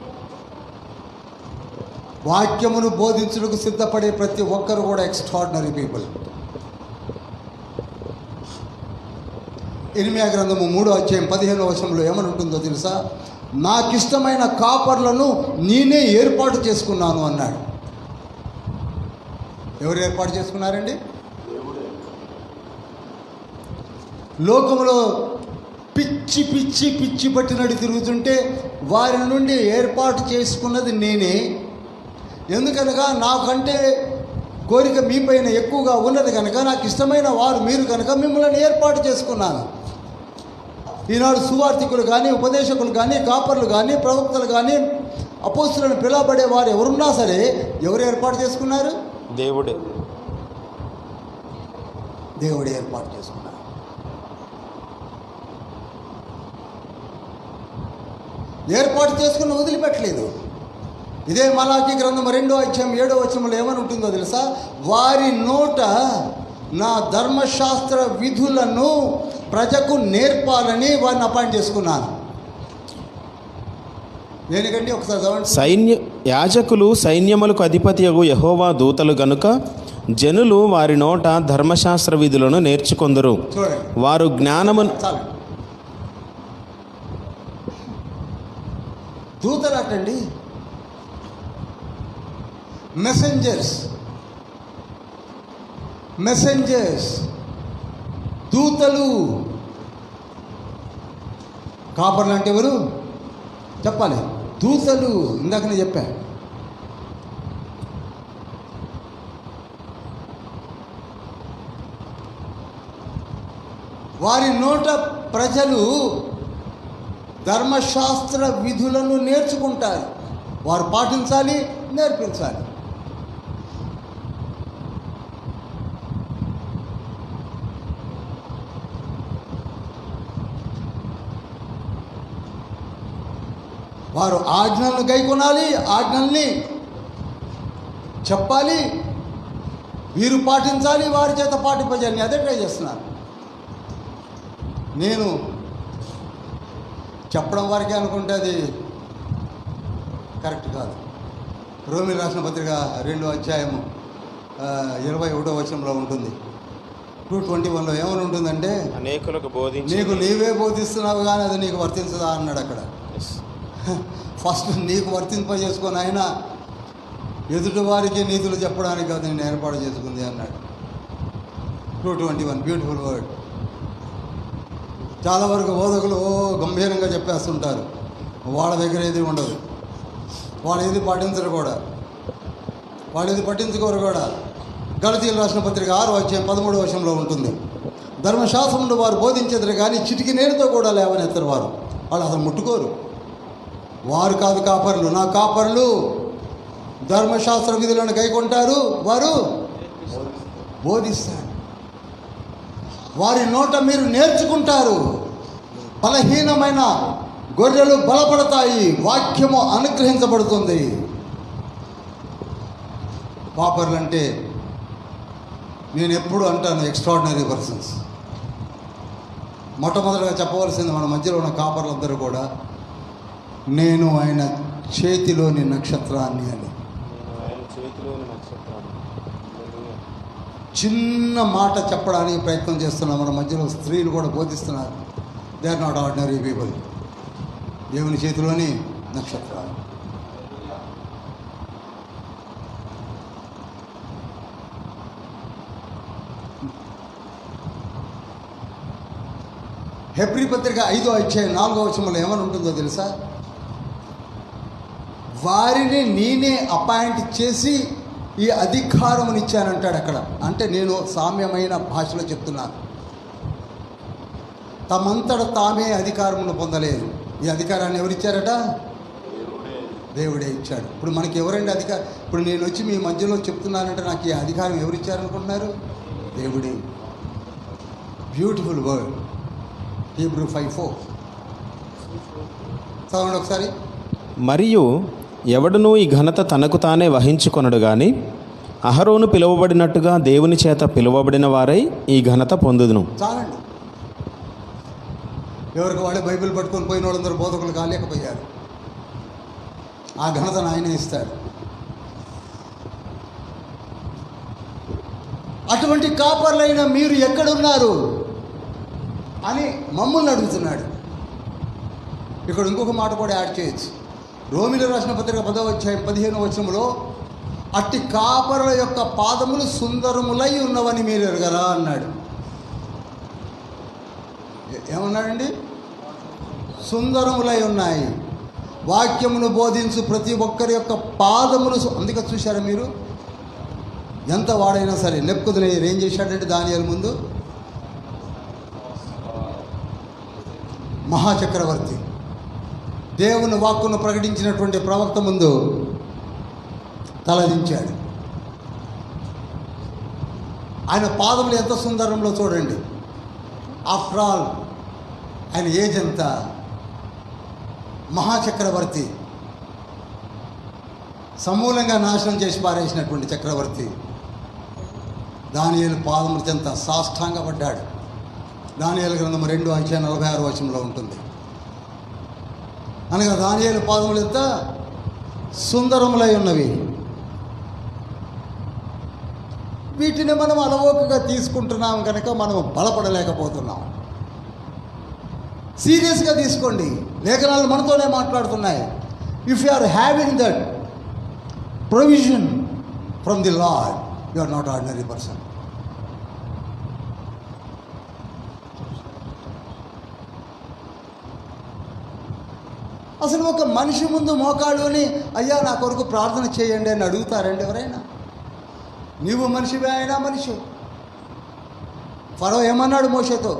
వాక్యమును బోధించుటకు సిద్ధపడే ప్రతి ఒక్కరు కూడా ఎక్స్ట్రాడినరీ పీపుల్. ఇర్మియా గ్రంథము 3వ అధ్యాయం 15వ వచనంలో ఏమని ఉంటుందో తెలుసా? నాకిష్టమైన కాపర్లను నేనే ఏర్పాటు చేసుకున్నాను అన్నాడు. ఎవరు ఏర్పాటు చేసుకున్నారండి? లోకంలో పిచ్చి పిచ్చి పిచ్చి పట్టినట్టు తిరుగుతుంటే వారి నుండి ఏర్పాటు చేసుకున్నది నేనే. ఎందుకనగా నాకంటే కోరిక మీ పైన ఎక్కువగా ఉన్నది కనుక, నాకు ఇష్టమైన వారు మీరు కనుక మిమ్మల్ని ఏర్పాటు చేసుకున్నాను. ఈనాడు సువార్థికులు కానీ, ఉపదేశకులు కానీ, కాపర్లు కానీ, ప్రవక్తలు కానీ, అపోస్తులను పిలవబడే వారు ఎవరున్నా సరే ఎవరు ఏర్పాటు చేసుకున్నారు? దేవుడే. దేవుడే ఏర్పాటు చేసుకున్నారు. ఏర్పాటు చేసుకుని వదిలిపెట్టలేదు. ఇదే మలాకీ గ్రంథం 2వ అధ్యాయం 7వ వచనంలో ఏమని ఉంటుందో తెలుసా? వారి నోట నా ధర్మశాస్త్ర విధులను ప్రజకు నేర్పాలని వారిని అపాయింట్ చేసుకున్నాను. దేనికంటే ఒకసారి చదవండి. యాజకులు సైన్యములకు అధిపతియగు యెహోవా దూతలు గనుక జనులు వారి నోట ధర్మశాస్త్ర విధులను నేర్చుకొందరు. చూడండి, వారు జ్ఞానమును చాలు. దూతలు అటండి, మెసెంజర్స్, దూతలు. కాపర్లు అంటే ఎవరు చెప్పాలి? దూతలు. ఇందాక నేను చెప్పా. వారి నోట ప్రజలు ధర్మశాస్త్ర విధులను నేర్చుకుంటారు. వారు పాటించాలి, నేర్పించాలి. వారు ఆజ్ఞలను గైకొనాలి, ఆజ్ఞల్ని చెప్పాలి, వీరు పాటించాలి, వారి చేత పాటింపజేయాలి. అదే ట్రై చేస్తున్నారు. నేను చెప్పడం వరకే అనుకుంటే అది కరెక్ట్ కాదు. రోమీయులకు రాసిన పత్రిక 2వ అధ్యాయము 21వ వచనంలో ఉంటుంది. 2:21లో ఏమని ఉంటుందంటే, అనేకులకు బోధించి నీకు నీవే బోధిస్తున్నావు కానీ అది నీకు వర్తించదా అన్నాడు అక్కడ. ఫస్ట్ నీకు వర్తింపజేసుకొని ఆయన ఎదుటి వారికి నీతులు చెప్పడానికి కాదు నేను ఏర్పాటు చేసుకుంది అన్నాడు. 2:21 బ్యూటిఫుల్ వర్డ్. చాలా వరకు బోధకులు గంభీరంగా చెప్పేస్తుంటారు. వాళ్ళ దగ్గర ఏది ఉండదు, వాళ్ళు ఏది పాటించరు కూడా, వాళ్ళు ఏది పట్టించుకోరు కూడా. గలతీయులకు రాసిన పత్రిక 6వ అధ్యాయం 13వ వచనంలో ఉంటుంది. ధర్మశాస్త్రమును వారు బోధించేద్దరు కానీ చిటికి నేరుతో కూడా లేవనెత్తరు. వాళ్ళు అసలు ముట్టుకోరు. వారు కాదు కాపర్లు. నా కాపర్లు ధర్మశాస్త్ర విధులను గైకొంటారు, వారు బోధిస్తారు. వారి నోట మీరు నేర్చుకుంటారు. బలహీనమైన గొర్రెలు బలపడతాయి, వాక్యము అనుగ్రహించబడుతుంది. కాపర్లు అంటే నేను ఎప్పుడు అంటాను ఎక్స్ట్రాడినరీ పర్సన్స్. మొట్టమొదటిగా చెప్పవలసింది మన మధ్యలో ఉన్న కాపర్లందరూ కూడా నేను ఆయన చేతిలోని నక్షత్రాన్ని అని. చిన్న మాట చెప్పడానికి ప్రయత్నం చేస్తున్నాం. మన మధ్యలో స్త్రీలు కూడా బోధిస్తున్నారు. They are not ordinary people. దేవుని చేతిలోని నక్షత్రాలు. హెబ్రీ పత్రిక 5వ అధ్యాయం 4వ వచనంలో ఏమని ఉంటుందో తెలుసా? వారిని నేనే అపాయింట్ చేసి ఈ అధికారమునిచ్చానంటాడు అక్కడ. అంటే నేను సామ్యమైన భాషలో చెప్తున్నాను. తమంతట తామే అధికారమును పొందలేదు. ఈ అధికారాన్ని ఎవరిచ్చారట? దేవుడే ఇచ్చాడు. ఇప్పుడు మనకి ఎవరండి అధికారం? ఇప్పుడు నేను వచ్చి మీ మధ్యలో చెప్తున్నానంటే నాకు ఈ అధికారం ఎవరిచ్చారనుకుంటున్నారు? దేవుడే. Beautiful word. హీబ్రూ 5:4 చదవండి ఒకసారి. మరియు ఎవడునూ ఈ ఘనత తనకు తానే వహించుకొనడు గాని అహరోను పిలువబడినట్టుగా దేవుని చేత పిలువబడిన వారై ఈ ఘనత పొందుదును. చాలండి. ఎవరికి వాళ్ళే బైబిల్ పట్టుకొని పోయిన వాళ్ళందరూ బోధకులు కాలేకపోయారు. ఆ ఘనతను ఆయనే ఇస్తాడు. అటువంటి కాపర్లైన మీరు ఎక్కడున్నారు? అని మమ్మల్ని అడుగుతున్నాడు. ఇక్కడ ఇంకొక మాట కూడా యాడ్ చేయొచ్చు. రోమిలో రాసిన పత్రిక 10వ అధ్యాయం 15వ వచనంలో అట్టి కాపరుల యొక్క పాదములు సుందరములై ఉన్నవని మీరు ఎరగరా అన్నాడు. ఏమన్నాడండి? సుందరములై ఉన్నాయి. వాక్యమును బోధించు ప్రతి ఒక్కరి యొక్క పాదములు. అందుకే చూశారా మీరు, ఎంత వాడైనా సరే నెప్పుకొదిలేరు ఏం చేశాడంటే దానియేలు ముందు మహాచక్రవర్తి దేవుని వాక్కును ప్రకటించినటువంటి ప్రవక్త ముందు తలదించాడు. ఆయన పాదములు ఎంత సుందరంలో చూడండి. ఆఫ్టర్ ఆల్ ఆయన ఏజ్ ఎంత, మహాచక్రవర్తి, సమూలంగా నాశనం చేసి పారేసినటువంటి చక్రవర్తి దానియేలు పాదములు చెంత సాష్టాంగపడ్డాడు. దానియేలు గ్రంథము 2:46 వచనంలో ఉంటుంది. అనగా దానియేలు పాదములు ఎంత సుందరములై ఉన్నవి. వీటిని మనం అలవోకగా తీసుకుంటున్నాం కనుక మనం బలపడలేకపోతున్నాం. సీరియస్గా తీసుకోండి, లేఖనాలు మనతోనే మాట్లాడుతున్నాయి. If you are having that provision from the Lord, you are not ordinary person. అసలు ఒక మనిషి ముందు మోకాళ్ళుని అయ్యా నా కొరకు ప్రార్థన చేయండి అని అడుగుతారండి ఎవరైనా? నీవు మనిషివే, అయినా మనిషి. ఫరో ఏమన్నాడు మోషేతో?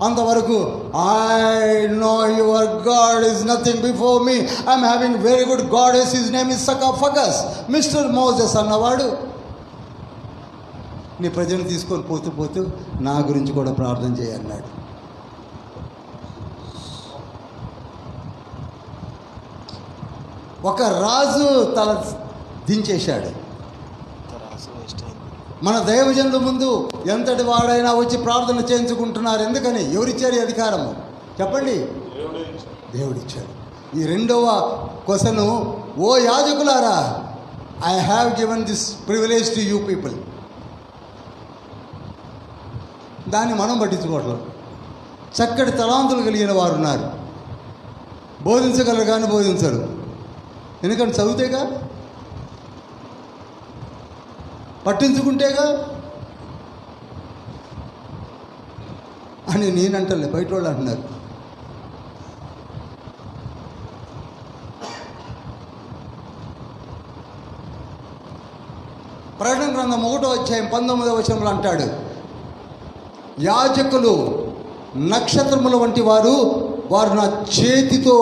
అంతవరకు I know your God is nothing before me, I'm having very good God, his name is sarcophagus, mister Moses అన్నవాడు నీ ప్రజలను తీసుకొని పోతూ పోతూ నా గురించి కూడా ప్రార్థన చేయన్నాడు. ఒక రాజు తల దించేశాడు. మన దైవజనుల ముందు ఎంతటి వాడైనా వచ్చి ప్రార్థన చేయించుకుంటున్నారు. ఎందుకని? ఎవరిచ్చారు ఈ అధికారము చెప్పండి? దేవుడిచ్చాడు. ఈ రెండవ క్వశ్చను, ఓ యాజకులారా, I have given this privilege to you people. దాన్ని మనం పట్టించుకోవట్లేదు. చక్కటి తలాంతులు కలిగిన వారు ఉన్నారు, బోధించగలరు కానీ బోధించరు. ఎందుకంటే చదివితేగా, పట్టించుకుంటేగా అని నేనంటలే, బయట వాళ్ళు అంటున్నారు. ప్రకటన గ్రంథం 1వ అధ్యాయం 19వ వచనంలో అంటాడు, యాజకులు నక్షత్రముల వంటి వారు, వారు నా చేతితో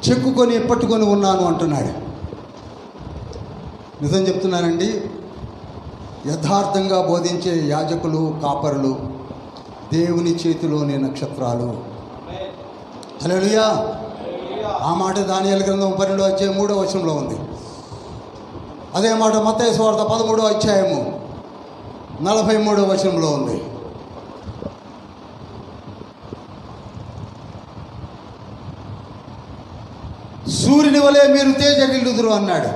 చెక్కుకొని పట్టుకొని ఉన్నాను అంటున్నాడు. నిజం చెప్తున్నానండి, యథార్థంగా బోధించే యాజకులు, కాపరులు దేవుని చేతిలోని నక్షత్రాలు. హల్లెలూయా. ఆ మాట దానియేలు గ్రంథం 12వ అధ్యాయం 3వ వచనంలో ఉంది. అదే మాట మత్తయి సువార్త 13వ అధ్యాయము 43వ వచనంలో ఉంది. సూర్యుని వలె మీరు తేజరిల్లుదురు అన్నాడు.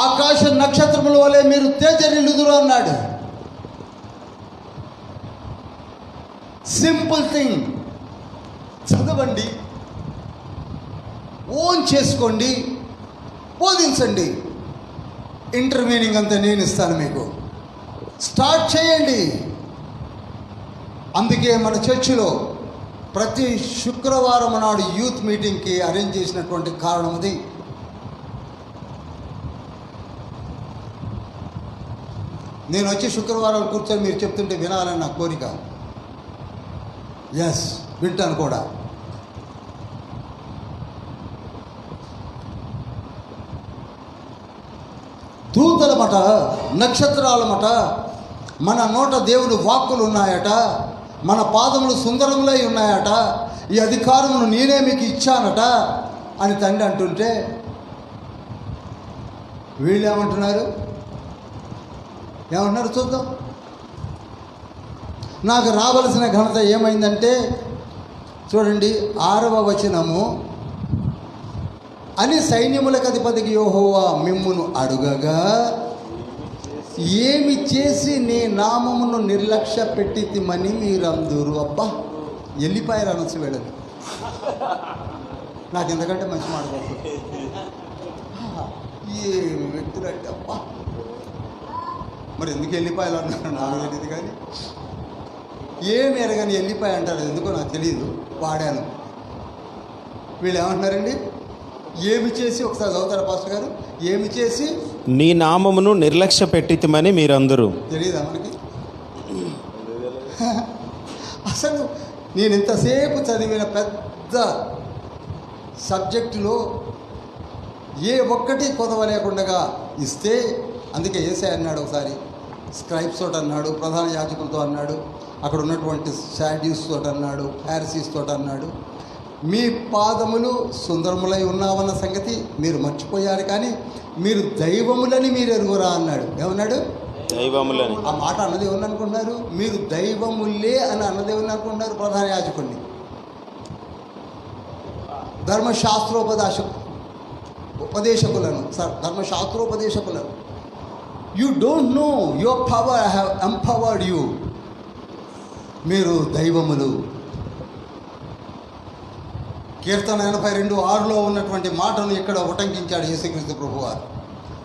ఆకాశ నక్షత్రముల వలె మీరు తేజరిల్లుదురు అన్నాడు. Simple thing. చదవండి, ఓన్ చేసుకోండి, బోధించండి. ఇంటర్మీనింగ్ అంతా నేను ఇస్తాను మీకు. స్టార్ట్ చేయండి. అందుకే మన చర్చిలో ప్రతి శుక్రవారం నాడు యూత్ మీటింగ్కి అరేంజ్ చేసినటువంటి కారణం అది. నేను వచ్చి శుక్రవారాలు కూర్చొని మీరు చెప్తుంటే వినాలని నా కోరిక. ఎస్, వింటాను కూడా. దూతల మట, నక్షత్రాల మట, మన నోట దేవుని వాక్కులు ఉన్నాయట, మన పాదములు సుందరములై ఉన్నాయట, ఈ అధికారమును నేనే మీకు ఇచ్చానట అని తండ్రి అంటుంటే వీళ్ళు ఏమంటున్నారు? ఏమంటున్నారు చూద్దాం. నాకు రావలసిన ఘనత ఏమైందంటే చూడండి, 6వ వచనము, అని సైన్యములకు అధిపతికి యెహోవా మిమ్మును అడుగగా ఏమి చేసి నీ నామమును నిర్లక్ష్య పెట్టితిమని మీరందరూ. అబ్బా, వెళ్ళిపోయారు అనొచ్చు వెళ్ళదు. నాకు ఎందుకంటే మంచి మాట కాదు. ఈ వ్యక్తులు అంటే అబ్బా, మరి ఎందుకు వెళ్ళిపోయారు అన్నారు నాకు తెలియదు. కానీ ఏమి ఎరగని వెళ్ళిపోయి అంటారు, ఎందుకో నాకు తెలియదు, వాడాను. వీళ్ళు ఏమంటున్నారండి? ఏమి చేసి, ఒకసారి చదువుతారా పాస్టర్ గారు? ఏమి చేసి నీ నామమును నిర్లక్ష్య పెట్టితిమని మీరందరూ. తెలియదా మనకి? అసలు నేను ఇంతసేపు చదివిన పెద్ద సబ్జెక్టులో ఏ ఒక్కటి కొదవ లేకుండా ఇస్తే, అందుకే యేసయ్య అన్నాడు ఒకసారి, స్క్రైబ్స్ తోటి అన్నాడు, ప్రధాన యాజకులతో అన్నాడు, అక్కడ ఉన్నటువంటి శాడ్యూస్ తోటి అన్నాడు, ఫారిసీస్ తోటి అన్నాడు, మీ పాదములు సుందరములై ఉన్నావన్న సంగతి మీరు మర్చిపోయారు, కానీ మీరు దైవములని మీరు ఎరుగురా అన్నాడు. ఏమన్నాడు? దైవములని. ఆ మాట అన్నది ఎవరిని అనుకుంటున్నారు? మీరు దైవములే అని అన్నది ఎవరిని అనుకుంటున్నారు? ప్రధాన యాజకుడిని, ఉపదేశకులను, ధర్మశాస్త్రోపదేశకులను. You don't know your power, I have empowered you. మీరు దైవములు. కీర్తన 82:6లో ఉన్నటువంటి మాటను ఇక్కడ ఉటంకించాడు యేసుక్రీస్తు ప్రభువారు.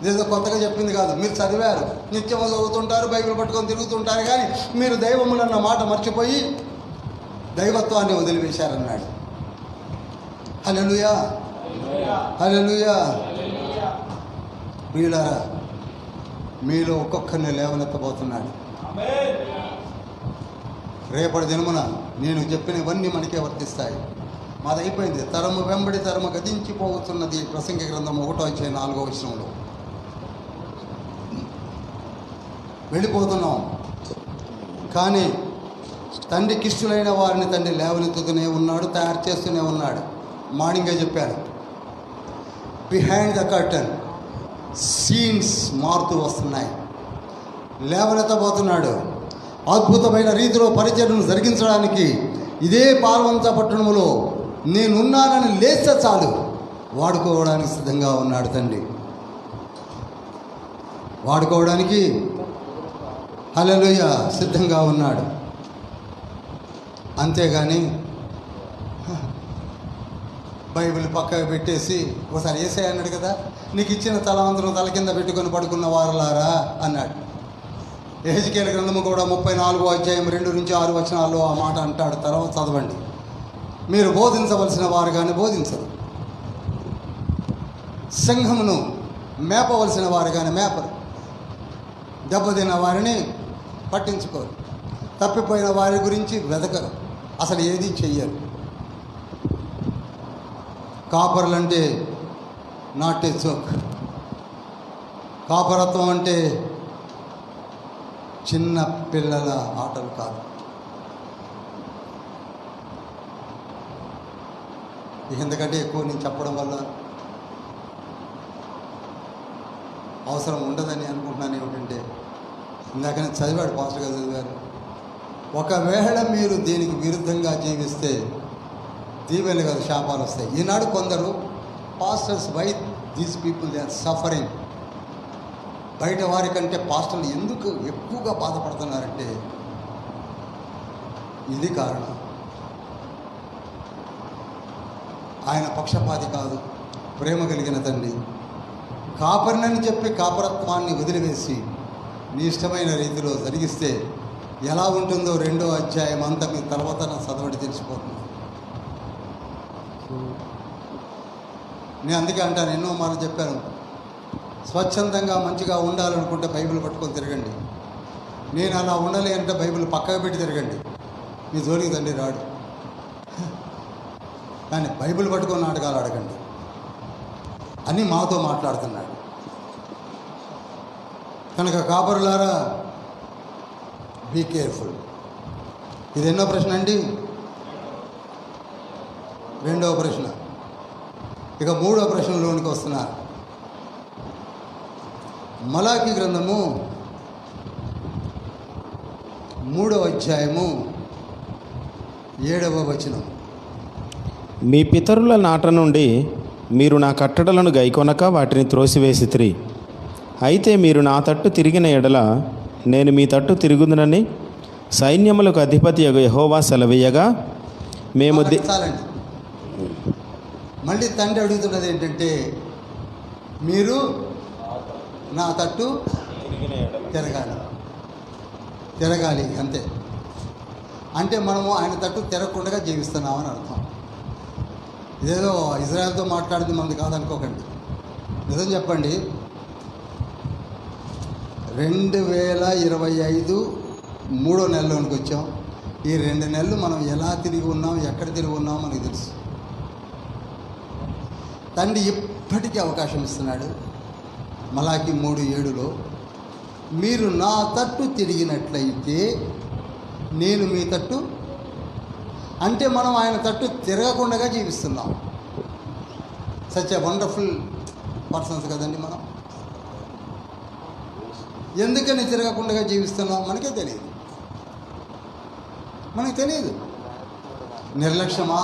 ఇదేదో కొత్తగా చెప్పింది కాదు, మీరు చదివారు, నిత్యము చదువుతుంటారు, బైబిల్ పట్టుకొని తిరుగుతుంటారు, కానీ మీరు దైవములన్న మాట మర్చిపోయి దైవత్వాన్ని వదిలివేశారన్నాడు. హల్లెలూయా, హల్లెలూయా. ప్రియులారా, మీలో ఒక్కొక్కరిని లేవనెత్తబోతున్నాడు. రేపటి దినమున నేను చెప్పినవన్నీ మనకే వర్తిస్తాయి. మాది అయిపోయింది. తరము వెంబడి తరము గతించిపోతున్నది. ప్రసంగి గ్రంథం 1:4 వెళ్ళిపోతున్నాం. కానీ తండ్రికి ఇష్టలైన వారిని తండ్రి లేవనెత్తుతూనే ఉన్నాడు, తయారు చేస్తూనే ఉన్నాడు. మార్నింగే చెప్పాను, బిహైండ్ ద కర్టన్ సీన్స్ మారుతూ వస్తున్నాయి. లేవనెత్తబోతున్నాడు. అద్భుతమైన రీతిలో పరిచర్యను జరిగించడానికి ఇదే పాల్వంచ పట్టణంలో నేనున్నానని లేస్తే చాలు వాడుకోవడానికి సిద్ధంగా ఉన్నాడు తండ్రి. వాడుకోవడానికి హల్లెలూయా సిద్ధంగా ఉన్నాడు. అంతేగాని బైబిల్ పక్కకు పెట్టేసి, ఒకసారి యేసయ్య అన్నాడు కదా, నీకు ఇచ్చిన తలవంతును తల కింద పెట్టుకొని పడుకున్న వారలారా అన్నాడు. యెహెజ్కేలు గ్రంథము కూడా 34:2-6 ఆ మాట అంటాడు. తర్వాత చదవండి. మీరు బోధించవలసిన వారు కానీ బోధించరు, సింహమును మేపవలసిన వారు కానీ మేపరు, దెబ్బతిన్న వారిని పట్టించుకోరు, తప్పిపోయిన వారి గురించి వెతకరు, అసలు ఏది చెయ్యరు. కాపర్లంటే నాట్ ఏ జోక్. కాపరత్వం అంటే చిన్న పిల్లల ఆటలు కాదు. ఎందుకంటే ఎక్కువ నేను చెప్పడం వల్ల అవసరం ఉండదని అనుకుంటున్నాను. ఏమిటంటే, ఇందాకనే చదివాడు, పాస్టర్ గారు చదివారు, ఒకవేళ మీరు దీనికి విరుద్ధంగా జీవిస్తే దీవెనలు కాదు శాపాలు వస్తాయి. ఈనాడు కొందరు pastors, why these people they are suffering, బయట వారి కంటే పాస్టర్లు ఎందుకు ఎక్కువగా బాధపడుతున్నారంటే ఇది కారణం. ఆయన పక్షపాతి కాదు, ప్రేమ కలిగిన తండ్రి. కాపరినని చెప్పి కాపరత్వాన్ని వదిలివేసి నీ ఇష్టమైన రీతిలో జరిగిస్తే ఎలా ఉంటుందో 2వ అధ్యాయం అంతా మీ తర్వాత చదవడి తెలిసిపోతుంది. నేను అందుకే అంటాను, ఎన్నో మార్లు చెప్పాను, స్వచ్ఛందంగా మంచిగా ఉండాలనుకుంటే బైబిల్ పట్టుకొని తిరగండి. నేను అలా ఉండలేనంటే బైబిల్ పక్కకు పెట్టి తిరగండి, మీ జోలికి తండ్రి రాడు. కానీ బైబిల్ పట్టుకొని నాటకాలు ఆడకండి అని మాతో మాట్లాడుతున్నాడు. కనుక కాపరులారా, బీ కేర్ఫుల్. ఇది ఎన్నో ప్రశ్న అండి? 2వ ప్రశ్న. ఇక 3వ ప్రశ్నలోనికి వస్తున్నారు. మలాకి గ్రంథము 3వ అధ్యాయము 7వ వచనం. మీ పితరుల నాట నుండి మీరు నా కట్టడలను గైకొనక వాటిని త్రోసివేసితిరి. అయితే మీరు నా తట్టు తిరిగిన ఎడల నేను మీ తట్టు తిరుగుదునని సైన్యములకు అధిపతియగు యెహోవా సెలవీయగా మేము చాలండి. మళ్ళీ తండ్రి అడుగుతున్నది ఏంటంటే, మీరు నా తట్టు తిరగాలి అంతే. అంటే మనము ఆయన తట్టు తిరగకుండా జీవిస్తున్నామని అర్థం. ఇదేదో ఇజ్రాయెల్తో మాట్లాడింది మనది కాదనుకోకండి. నిజం చెప్పండి, 2025 3వ నెలలోనికి వచ్చాం. ఈ 2 నెలలు మనం ఎలా తిరిగి ఉన్నాం, ఎక్కడ తిరిగి ఉన్నాం మనకు తెలుసు. తండ్రి ఇప్పటికీ అవకాశం ఇస్తున్నాడు. మలాకి 3:7లో మీరు నా తట్టు తిరిగినట్లయితే నేను మీ తట్టు, అంటే మనం ఆయన తట్టు తిరగకుండా జీవిస్తున్నాం. సచ్ ఎ వండర్ఫుల్ పర్సన్స్ కదండి మనం. ఎందుకని తిరగకుండా జీవిస్తున్నాం మనకే తెలియదు. మనకు తెలియదు. నిర్లక్ష్యమా,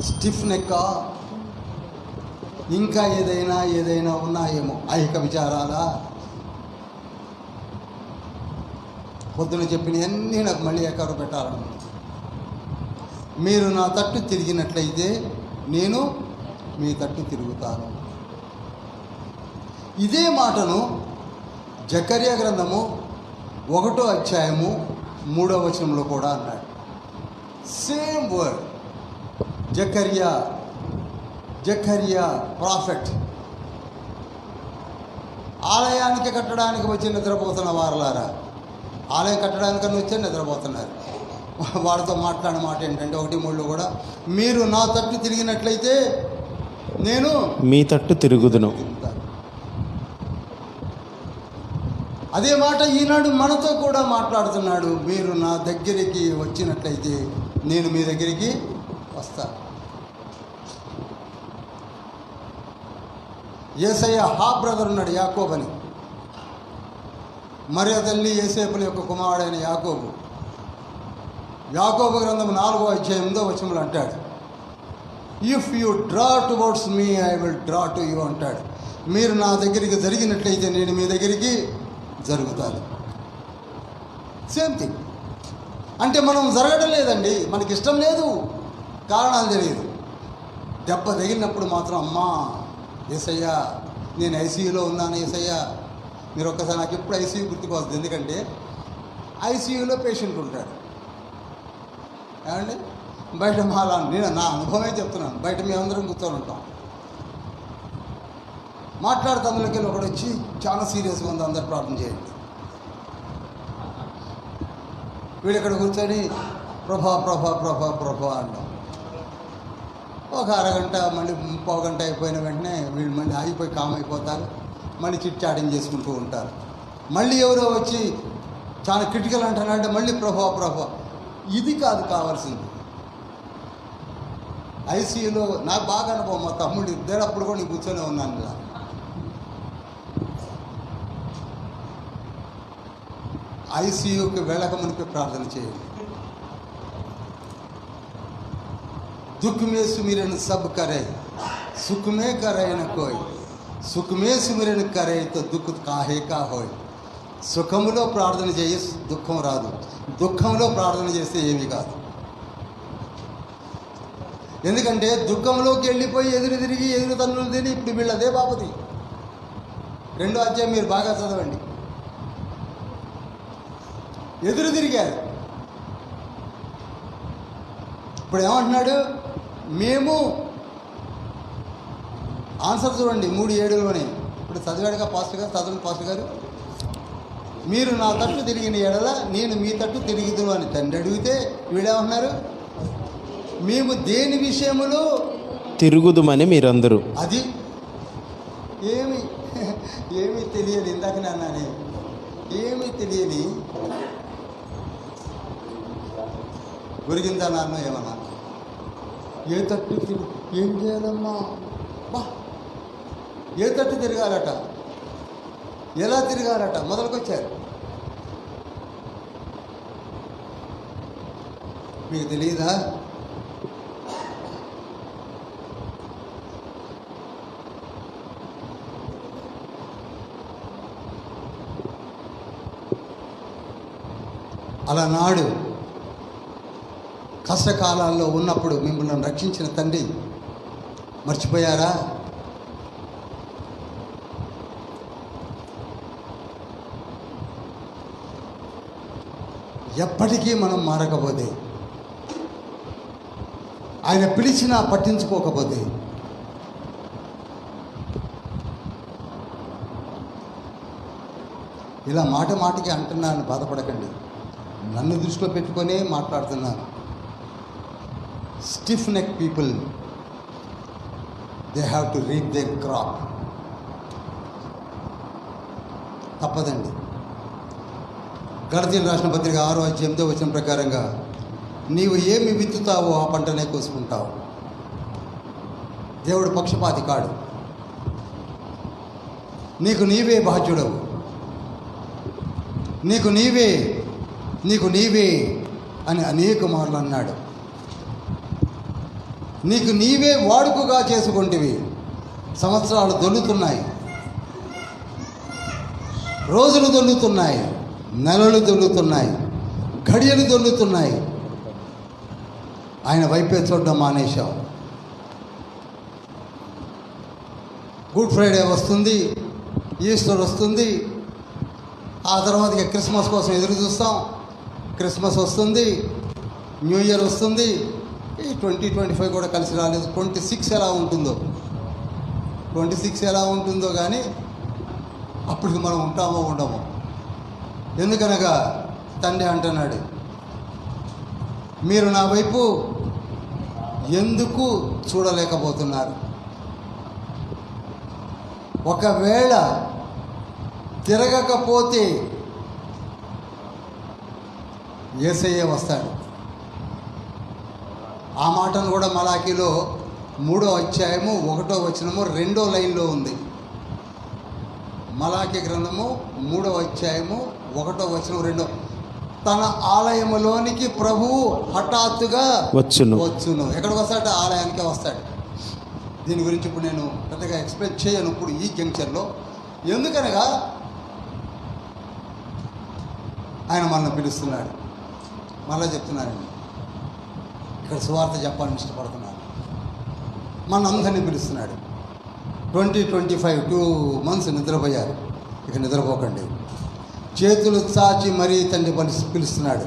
స్టిఫ్ నెక్కా, ఇంకా ఏదైనా ఉన్నాయేమో, ఐహిక విచారాలా, పొద్దున చెప్పినవన్నీ నాకు మళ్ళీ ఎక్కడ పెట్టాలను. మీరు నా తట్టు తిరిగినట్లయితే నేను మీ తట్టు తిరుగుతాను. ఇదే మాటను జకర్యా గ్రంథము 1వ అధ్యాయము 3వ వచనంలో కూడా అన్నాడు. Same word. జకర్యా ప్రాఫెట్. ఆలయానికి కట్టడానికి వచ్చి నిద్రపోతున్న వారలారా, ఆలయం కట్టడానికన్నా వచ్చి నిద్రపోతున్నారు. వాడితో మాట్లాడిన మాట ఏంటంటే 1:3లో కూడా, మీరు నా తట్టు తిరిగినట్లయితే నేను మీ తట్టు తిరుగుదును. అదే మాట ఈనాడు మనతో కూడా మాట్లాడుతున్నాడు. మీరు నా దగ్గరికి వచ్చినట్లయితే నేను మీ దగ్గరికి వస్తాను. యేసయ్య హాఫ్ బ్రదర్ ఉన్నాడు, యాకోబు అని. మరియ తల్లి యేసేపుల యొక్క కుమారుడైన యాకోబు. యాకోబు గ్రంథం 4వ అధ్యాయం 8వ వచనంలో అంటాడు, if you draw towards me I will draw to you అంటాడు. మీరు నా దగ్గరికి జరిగినట్లయితే నేను మీ దగ్గరికి జరుగుతాను. Same thing. అంటే మనం జరగడం లేదండి, మనకి ఇష్టం లేదు, కారణాలు తెలియదు. దెబ్బ తగిలినప్పుడు మాత్రం అమ్మా యేసయ్యా నేను ఐసీయూలో ఉన్నాను యేసయ్యా. మీరు ఒక్కసారి నాకు ఎప్పుడు ఐసీయూ గుర్తుకొస్తుంది. ఎందుకంటే ఐసీయూలో పేషెంట్ ఉంటాడు ఏమండి. బయట నేను నా అనుభవమే చెప్తున్నాను. బయట మేమందరం కూర్చొని ఉంటాం, మాట్లాడుతూ అందులోకి వెళ్ళి ఒకడు వచ్చి చాలా సీరియస్గా ఉంది, అందరు ప్రార్థన చేయండి. వీడు ఇక్కడ కూర్చొని ప్రభా ప్రభా ప్రభా ప్రభా అంటాం. ఒక అరగంట మళ్ళీ 1/4 గంట అయిపోయిన వెంటనే వీళ్ళు మళ్ళీ ఆగిపోయి కామ్ అయిపోతారు, మళ్ళీ చిట్ చాటింగ్ చేసుకుంటూ ఉంటారు. మళ్ళీ ఎవరో వచ్చి చాలా క్రిటికల్ అంటానంటే మళ్ళీ ప్రభా ప్రభా. ఇది కాదు కావాల్సింది. ఐసీయూలో నాకు బాగా అనుభవం. మా తమ్ముడు ఇద్దరప్పుడు కూడా నేను కూర్చొని ఉన్నాను ఇలా. ఐసీయూకి వెళ్ళక మునిపే ప్రార్థన చేయండి. दुख में सुमिरन सब करे, सुख में करे न कोई, सुख में सुमिरन करे तो दुख काहे का होय. సుఖములో ప్రార్థన చేయి దుఃఖం రాదు, దుఃఖంలో ప్రార్థన చేస్తే ఏమీ కాదు. ఎందుకంటే దుఃఖంలోకి వెళ్ళిపోయి ఎదురు తిరిగి ఎదురు తన్నులు తిని ఇప్పుడు వీళ్ళు అదే బాపతి. 2వ అధ్యాయం మీరు బాగా చదవండి. ఎదురు తిరిగారు. ఇప్పుడు ఏమంటున్నాడు, మేము ఆన్సర్ చూడండి 3:7లోనే. ఇప్పుడు చదివాడుగా పాస్టర్ గారు, చదవండి పాస్టర్ గారు. మీరు నా తట్టు తిరిగిన ఎడల నేను మీ తట్టు తిరిగిదును అని తండ్రి అడిగితే వీడేమన్నారు, మేము దేని విషయములో తిరుగుదుమని మీరందరూ. అది ఏమీ తెలియని, ఇందాక నాన్న ఏమీ తెలియని గురిగిందా నాన్న ఏమన్నా. ఏ తట్టు ఏం చేయాలమ్మా, బా ఏ తట్టు తిరగాలట, ఎలా తిరగాలట మొదలుకొచ్చారు. మీకు తెలియదా? అలనాడు కష్టకాలాల్లో ఉన్నప్పుడు మిమ్మల్ని రక్షించిన తండ్రి మర్చిపోయారా? ఎప్పటికీ మనం మారకపోతే, ఆయన పిలిచినా పట్టించుకోకపోతే, ఇలా మాట మాటకి అంటున్నాను, బాధపడకండి. నన్ను దృష్టిలో పెట్టుకొనే మాట్లాడుతున్నాను. Stiff neck people, they have to reap their crop. తప్పదండి. గలతీయులకు రాసిన పత్రిక 6వ అధ్యాయం 8వ వచనం ప్రకారంగా, నీవు ఏమి విత్తుతావో ఆ పంటనే కోసుకుంటావు. దేవుడు పక్షపాతి కాడు. నీకు నీవే బాధ్యుడవు. నీకు నీవే అని అనేక మార్లు అన్నాడు. నీకు నీవే వాడుకగా చేసుకుంటేవి. సంవత్సరాలు దొల్లుతున్నాయి, రోజులు దొల్లుతున్నాయి, నెలలు దొల్లుతున్నాయి, ఘడియలు దొల్లుతున్నాయి. ఆయన వైపే చూడడం మానేశాం. గుడ్ ఫ్రైడే వస్తుంది, ఈస్టర్ వస్తుంది, ఆ తర్వాత ఇక క్రిస్మస్ కోసం ఎదురు చూస్తాం. క్రిస్మస్ వస్తుంది, న్యూ ఇయర్ వస్తుంది. ఈ 2025 కూడా కలిసి రాలేదు. 26 ఎలా ఉంటుందో, 26 ఎలా ఉంటుందో కానీ అప్పటికి మనం ఉంటామో ఉండమో. ఎందుకనగా తండ్రి అంటున్నాడు, మీరు నా వైపు ఎందుకు చూడలేకపోతున్నారు? ఒకవేళ తిరగకపోతే యేసయ్యే వస్తాడు. ఆ మాటను కూడా మలాకీలో 3వ అధ్యాయము 1వ వచనము 2వ లైన్లో ఉంది. మలాకీ గ్రంథము 3వ అధ్యాయము 1వ వచనం 2. తన ఆలయములోనికి ప్రభువు హఠాత్తుగా వచ్చును. ఎక్కడికి వస్తాడు? ఆలయానికే వస్తాడు. దీని గురించి ఇప్పుడు నేను పెద్దగా ఎక్స్ప్లెయిన్ చేయను ఇప్పుడు ఈ జంక్షన్లో. ఎందుకనగా ఆయన మనల్ని పిలుస్తున్నాడు. మళ్ళీ చెప్తున్నానండి, ఇక్కడ సువార్త చెప్పాలని ఇష్టపడుతున్నాను. మనందరినీ పిలుస్తున్నాడు. 2025 2 months నిద్రపోయారు. ఇక నిద్రపోకండి. చేతులు చాచి మరీ తండ్రి పిలుస్తున్నాడు.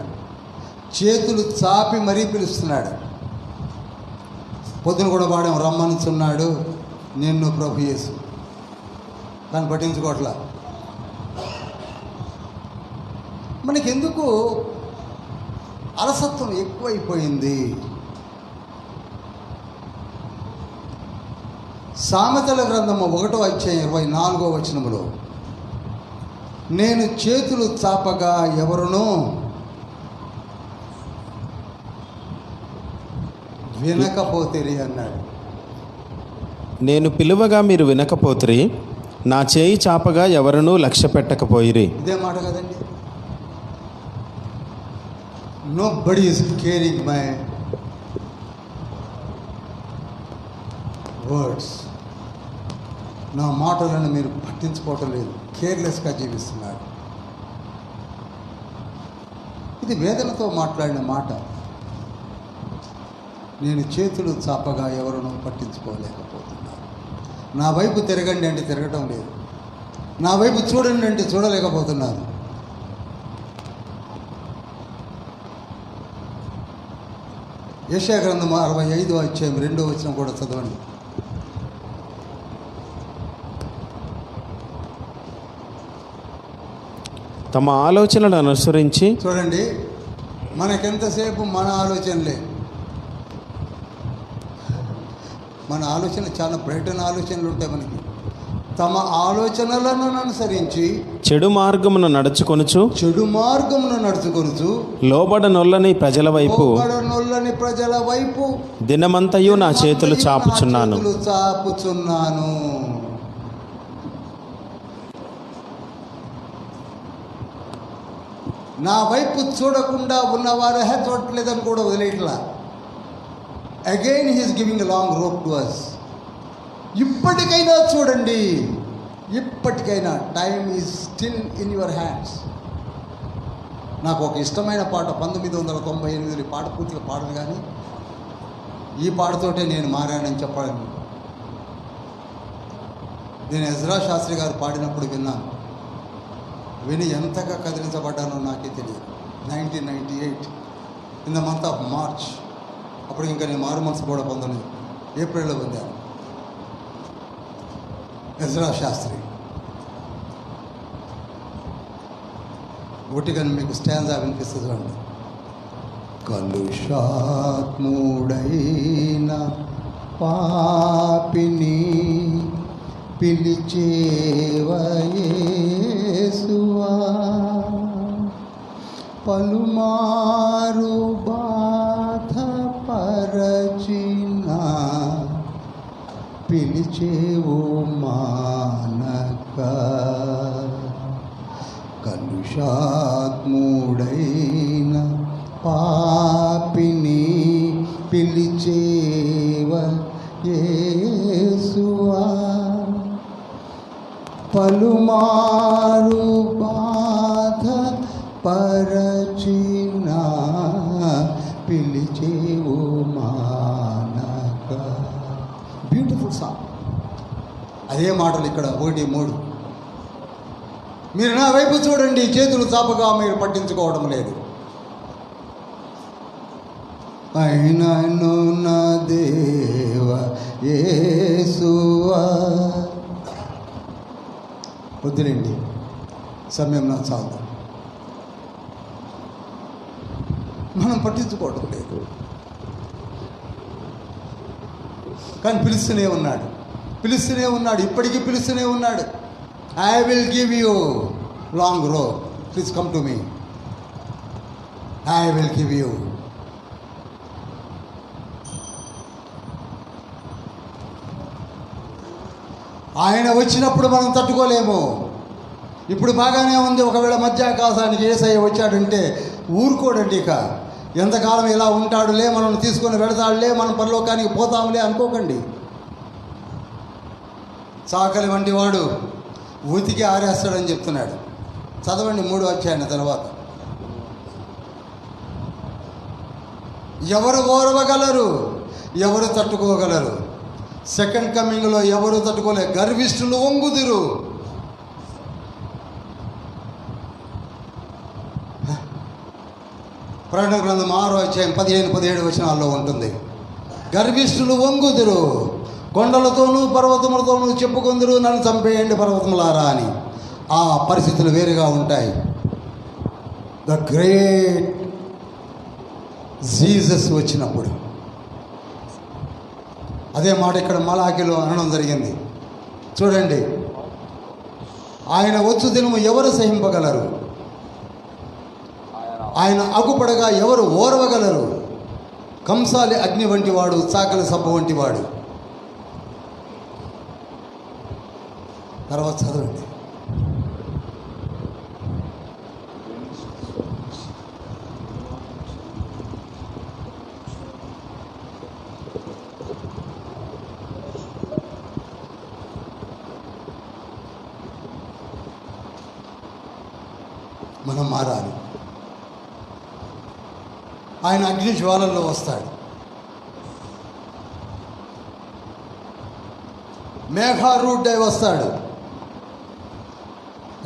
చేతులు చాపి మరీ పిలుస్తున్నాడు. పొద్దున కూడా వాడేం రమ్మనుచున్నాడు నిన్ను ప్రభు యేసు. దాన్ని పట్టించుకోవట్లా. మనకెందుకు అలసత్వం ఎక్కువైపోయింది? సామెతల గ్రంథము 1వ అధ్యాయం 24వ వచనములో, నేను చేతులు చాపగా ఎవరునూ వినకపోతిరి అన్నాడు. నేను పిలువగా మీరు వినకపోతిరి, నా చేయి చాపగా ఎవరునూ లక్ష్య పెట్టకపోయిరి. ఇదే మాట కదండి. Nobody is caring my words. నా మాటలను మీరు పట్టించుకోవటం లేదు, కేర్లెస్గా జీవిస్తున్నారు. ఇది వేదనతో మాట్లాడిన మాట. నేను చేతులు చాపగా ఎవరునూ పట్టించుకోలేకపోతున్నాను. నా వైపు తిరగండి అంటే తిరగటం లేదు, నా వైపు చూడండి అంటే చూడలేకపోతున్నాను. యెషయా గ్రంథం 65వ అధ్యాయం 2వ వచనం కూడా చదవండి. తమ ఆలోచనలను అనుసరించి. చూడండి, మనకెంతసేపు మన ఆలోచనలే. మన ఆలోచన చాలా బ్రైట్ అయిన ఆలోచనలు ఉంటాయి మనకి. తమ ఆలోచనలను అనుసరించి చెడు మార్గమును నడుచుకొనుచు లోబడనొల్లని ప్రజల వైపు దినమంతయు నా చేతులు చాపుచున్నాను. నా వైపు చూడకుండా ఉన్నవారు చూడట్లేదని కూడా వదిలేట్లా. Again he is giving a long rope to us. ఇప్పటికైనా చూడండి, ఇప్పటికైనా time is still in your hands. నాకు ఒక ఇష్టమైన పాట 1998 పాట పూర్తిగా పాడను, కానీ ఈ పాటతోటే నేను మారానని చెప్పాలని నేను ఎజ్రా శాస్త్రి గారు పాడినప్పుడు విన్నాను. విని ఎంతగా కదిలించబడ్డానో నాకే తెలియదు. 1998 in the month of March. అప్పుడు ఇంకా నేను మారు మనసు కూడా పొందలేదు. ఏప్రిల్లో పొందాను. ఎజ్రా శాస్త్రి ఒకటిగా మీకు స్టాంజా వినిపిస్తుంది చూడండి. కలుషాత్ముడైన పాపిని పిలిచేవయేసువా, పలుమారు బాధ పరచిన పిలిచేవు మానక. కలుషాత్ముడైన పాపిని పిలిచేవ యేసువా, పలుమారు బాధ పరచిన పిలిచేవు మానక. Beautiful song. అదే మాటలు ఇక్కడ 1-3. మీరు నా వైపు చూడండి, చేతులు చాపగా మీరు పట్టించుకోవడం లేదు. అయినను నా దేవ యేసువా. వద్దులేండి, సమయం నాకు చాలు. మనం పట్టించుకోవడం లేదు, కానీ పిలుస్తూనే ఉన్నాడు, పిలుస్తూనే ఉన్నాడు, ఇప్పటికీ పిలుస్తూనే ఉన్నాడు. I will give you long road, please come to me. I will give you. ఆయన వచ్చినప్పుడు మనం తట్టుకోలేము. ఇప్పుడు బాగానే ఉంది. ఒకవేళ మధ్యాకాశానికి యేసయ్య వచ్చాడంటే ఊరుకోడండి. ఇక ఎంతకాలం ఇలా ఉంటాడులే, మనం తీసుకొని వెళతాడులే, మనం పరలోకానికి పోతాంలే అనుకోకండి. చాకలి వంటి వాడు ఉతికి ఆరేస్తాడని చెప్తున్నాడు. చదవండి 3వ అధ్యాయం తర్వాత. ఎవరు ఓర్వగలరు, ఎవరు తట్టుకోగలరు? సెకండ్ కమింగ్లో ఎవరు తట్టుకోలే. గర్విష్ఠులు వంగుదురు. ప్రకటన గ్రంథం 6వ అధ్యాయం 15-17 వచనాల్లో ఉంటుంది. గర్విష్ఠులు వంగుదురు, కొండలతోనూ పర్వతములతోనూ చెప్పుకొందురు, నన్ను చంపేయండి పర్వతములారా అని. ఆ పరిస్థితులు వేరుగా ఉంటాయి. ద గ్రేట్ జీసస్ వచ్చినప్పుడు అదే మాట ఇక్కడ మలాకిలో అనడం జరిగింది. చూడండి, ఆయన వచ్చు దినము ఎవరు సహింపగలరు? ఆయన అగుపడగా ఎవరు ఓర్వగలరు? కంసాలి అగ్ని వంటి వాడు, చాకలి సబ్బ వంటి వాడు. తర్వాత చదవండి. మనం మారాలి. ఆయన అగ్ని జ్వాలల్లో వస్తాడు. మేఘారూఢై వస్తాడు.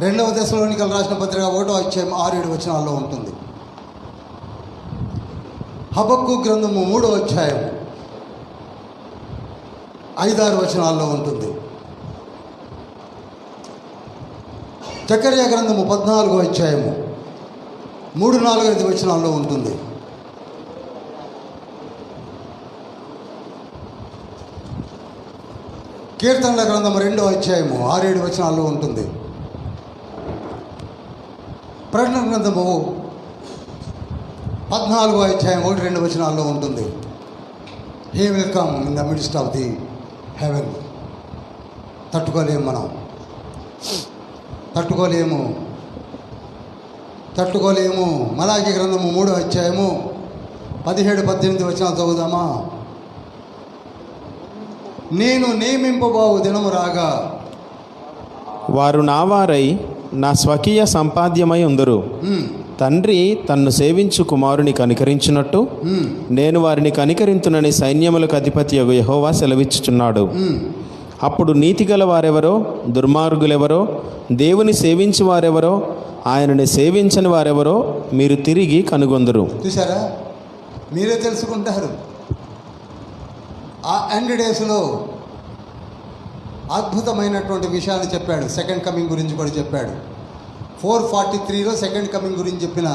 2వ దశలోనికలు రాసిన పత్రిక 1వ అధ్యాయం 6-7 వచనాల్లో ఉంటుంది. హబక్కు గ్రంథము 3వ అధ్యాయం 5-6 వచనాల్లో ఉంటుంది. జకర్యా గ్రంథము 14వ అధ్యాయము 3-4-5 వచనాల్లో ఉంటుంది. కీర్తనల గ్రంథము 2వ అధ్యాయము 6-7 వచనాల్లో ఉంటుంది. ప్రకటన గ్రంథము 14వ అధ్యాయం 1-2 వచనాల్లో ఉంటుంది. He will come in the midst of the heaven. తట్టుకోలేము, మనం తట్టుకోలేము. మలాకి గ్రంథము 3వ అధ్యాయము 17-18 వచనాలు చదువుదామా? నేను నియమింపబోవు దినము రాగా వారు నా వారై నా స్వకీయ సంపాద్యమై ఉందరు. తండ్రి తన్ను సేవించు కుమారుని కనికరించున్నట్టు నేను వారిని కనికరింతునని సైన్యములకు అధిపతియగు యెహోవా సెలవిచ్చుచున్నాడు. అప్పుడు నీతిగల వారెవరో, దుర్మార్గులెవరో, దేవుని సేవించి వారెవరో, ఆయనని సేవించని వారెవరో మీరు తిరిగి కనుగొందురు. చూసారా, మీరే తెలుసుకుంటారు. ఆ ఎండ్ డేస్లో అద్భుతమైనటువంటి విషయాన్ని చెప్పాడు. సెకండ్ కమింగ్ గురించి కూడా చెప్పాడు. 443లో సెకండ్ కమింగ్ గురించి చెప్పిన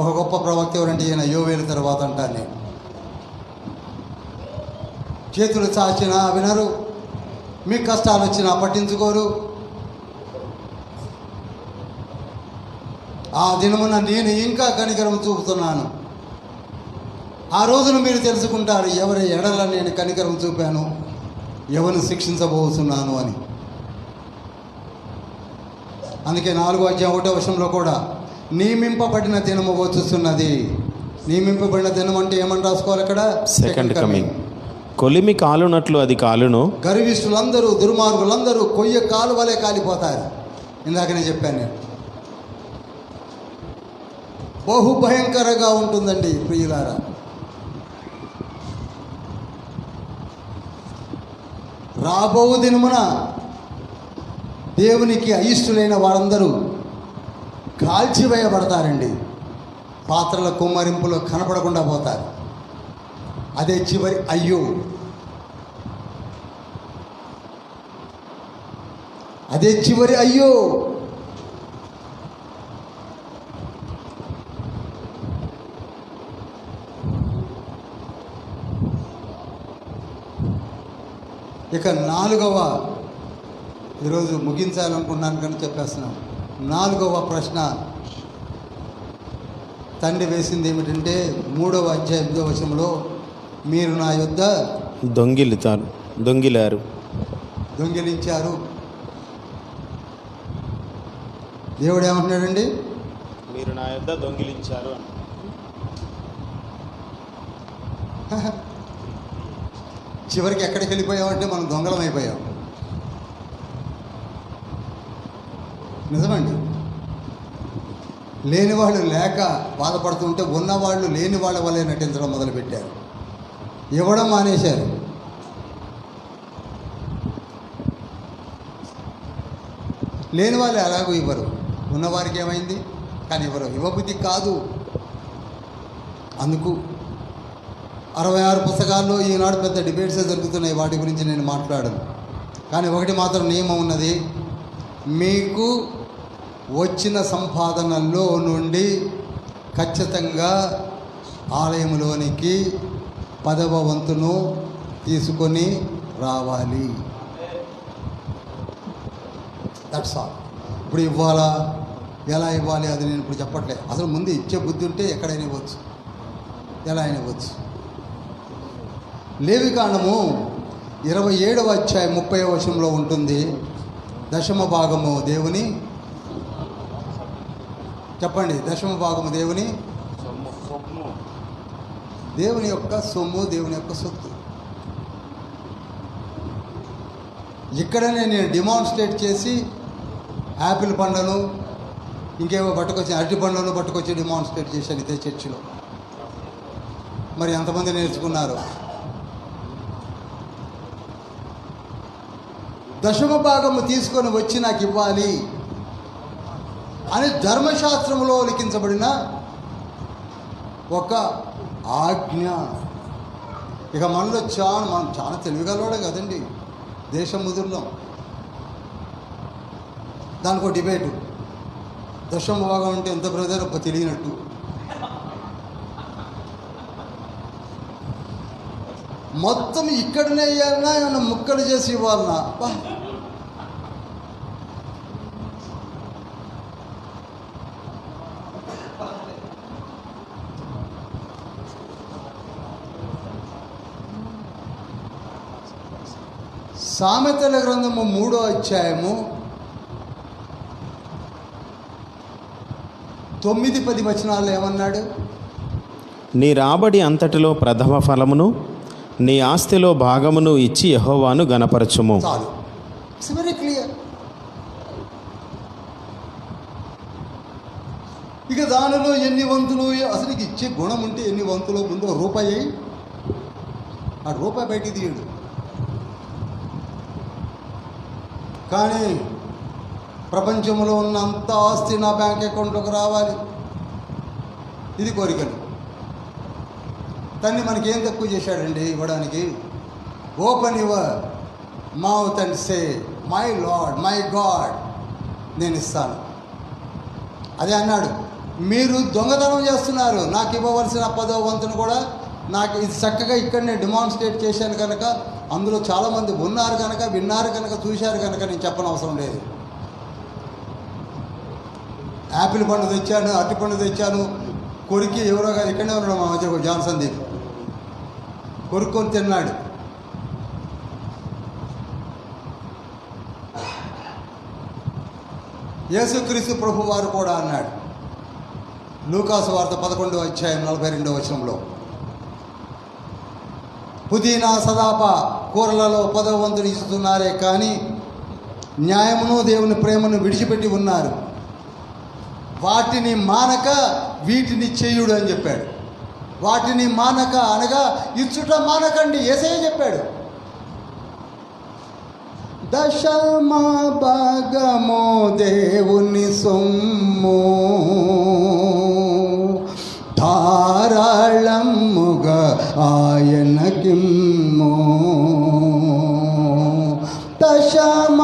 ఒక గొప్ప ప్రవక్త ఎవరంటే ఈయన యోవేలు తర్వాత అంటాను నేను. చేతులు చాచినా వినరు, మీకు కష్టాలు వచ్చినా పట్టించుకోరు. ఆ దినమున నేను ఇంకా కనికరం చూపుతున్నాను. ఆ రోజున మీరు తెలుసుకుంటారు ఎవరి ఎడల నేను కనికరం చూపాను, ఎవరిని శిక్షించబోతున్నాను అని. అందుకే 4వ అధ్యాయం 1వ వచనంలో కూడా నియమింపబడిన దినము వచ్చుతున్నది. నియమింపబడిన దినం అంటే ఏమని రాసుకోవాలి అక్కడ? Second coming. కొలిమి కాలునట్లు అది కాలును. గర్విష్ఠులందరూ, దుర్మార్గులందరూ కొయ్య కాలు వలె కాలిపోతారు. ఇందాక నేను చెప్పాను. నేను బహు భయంకరంగా ఉంటుందండి ప్రియులారా. రాబో దినమున దేవునికి అయిష్టులైన వారందరూ కాల్చివేయబడతారండి. పాత్రల కుమ్మరింపులో కనపడకుండా పోతారు. అదే చివరి అయ్యో. అదే చివరి అయ్యో. ఇక 4వ, ఈరోజు ముగించాలనుకున్నాను కానీ చెప్పేస్తున్నాను. 4వ ప్రశ్న తండ్రి వేసింది ఏమిటంటే 3వ అధ్యాయం 5వ వచనంలో మీరు నా యొద్ద దొంగిలించారు. దేవుడు ఏమంటున్నాడండి? మీరు నా యొద్ద దొంగిలించారు. చివరికి ఎక్కడికి వెళ్ళిపోయామంటే మనం దొంగలం అయిపోయాం. నిజమండి. లేనివాళ్ళు లేక బాధపడుతుంటే ఉన్నవాళ్ళు లేని వాళ్ళ వల్లే నటించడం మొదలుపెట్టారు. ఇవ్వడం మానేశారు. లేని వాళ్ళు ఎలాగో ఇవ్వరు, ఉన్నవారికి ఏమైంది కానీ ఇవ్వరు. ఇవ్వబుద్ధి కాదు. అందుకు 66 పుస్తకాల్లో ఈనాడు పెద్ద డిబేట్సే జరుగుతున్నాయి. వాటి గురించి నేను మాట్లాడను. కానీ ఒకటి మాత్రం నియమం ఉన్నది. మీకు వచ్చిన సంపాదనలో నుండి ఖచ్చితంగా ఆలయంలోనికి 10వ వంతును తీసుకొని రావాలి. That's all. ఇప్పుడు ఇవ్వాలా, ఎలా ఇవ్వాలి అది నేను ఇప్పుడు చెప్పట్లేదు. అసలు ముందు ఇచ్చే బుద్ధి ఉంటే ఎక్కడైనా ఇవ్వచ్చు, ఎలా అయినా ఇవ్వచ్చు. లేవికాండము 27వ అధ్యాయం 30వ వచనంలో ఉంటుంది. 10వ భాగము దేవుని, చెప్పండి, 10వ భాగము దేవుని యొక్క సొమ్ము, దేవుని యొక్క సొత్తు. ఇక్కడనే నేను డిమాన్స్ట్రేట్ చేసి యాపిల్ పండ్లను ఇంకేమో పట్టుకొచ్చి, అరటి పండ్లను పట్టుకొచ్చి డిమాన్స్ట్రేట్ చేశాను ఇదే చర్చిలో. మరి ఎంతమంది నేర్చుకున్నారు? 10వ భాగము తీసుకొని వచ్చి నాకు ఇవ్వాలి అని ధర్మశాస్త్రంలో లిఖించబడిన ఒక ఆజ్ఞ. ఇక మనలో మనం చాలా తెలివిగలవాడే కదండి, దేశం ముదురులో. దానికి ఒక డిబేటు. 10వ భాగం అంటే ఎంత బ్రదర్ తెలియనట్టు. మొత్తం ఇక్కడనే ఇవ్వాలన్నా ఏమన్నా ముక్కలు చేసి ఇవ్వాలన్నా? సామెతల గ్రంథము 3వ అధ్యాయము 9-10 వచనాలు ఏమన్నాడు? నీ రాబడి అంతటిలో ప్రథమ ఫలమును నీ ఆస్తిలో భాగమును ఇచ్చి యెహోవాను గణపరచుము. చాలు. It's very clear. ఇక దానిలో ఎన్ని వంతులు, అసలు ఇచ్చే గుణం ఉంటే ఎన్ని వంతులు ముందు రూపాయి అయ్యి ఆ రూపాయి బయటికి తీయడు. కానీ ప్రపంచంలో ఉన్న అంత ఆస్తి నా బ్యాంక్ అకౌంట్లోకి రావాలి, ఇది కోరికలు. తన్ని మనకేం తక్కువ చేశాడండి ఇవ్వడానికి? Open your mouth and say my lord my God, నేను ఇస్తాను. అదే అన్నాడు, మీరు దొంగతనం చేస్తున్నారు, నాకు ఇవ్వవలసిన 10వ వంతును కూడా నాకు ఇది చక్కగా ఇక్కడ నేను డెమాన్స్ట్రేట్ చేశాను కనుక, అందులో చాలామంది ఉన్నారు కనుక, విన్నారు కనుక, చూశారు కనుక నేను చెప్పనవసరం లేదు. యాపిల్ పండు తెచ్చాను, అరటి పండు తెచ్చాను, కొరికి ఎవరో కాదు ఇక్కడే ఉన్నాడు మా మధ్య జాన్ సందీప్, కొరుక్కొని తిన్నాడు. యేసుక్రీస్తు ప్రభు వారు కూడా అన్నాడు, లూకాసు వార్త 11వ అధ్యాయం 42వ వచనంలో, పుదీనా సదాప కూరలలో 10వ వంతులు ఇస్తున్నారే కానీ న్యాయమును దేవుని ప్రేమను విడిచిపెట్టి ఉన్నారు, వాటిని మానక వీటిని చేయుడు అని చెప్పాడు. వాటిని మానక అనగా ఇచ్చుట మానకండి, యేసయ్య చెప్పాడు. దశమ భాగము దేవుని సొమ్ము, ధారాళముగా ఆయనకిమ్ము. దశమ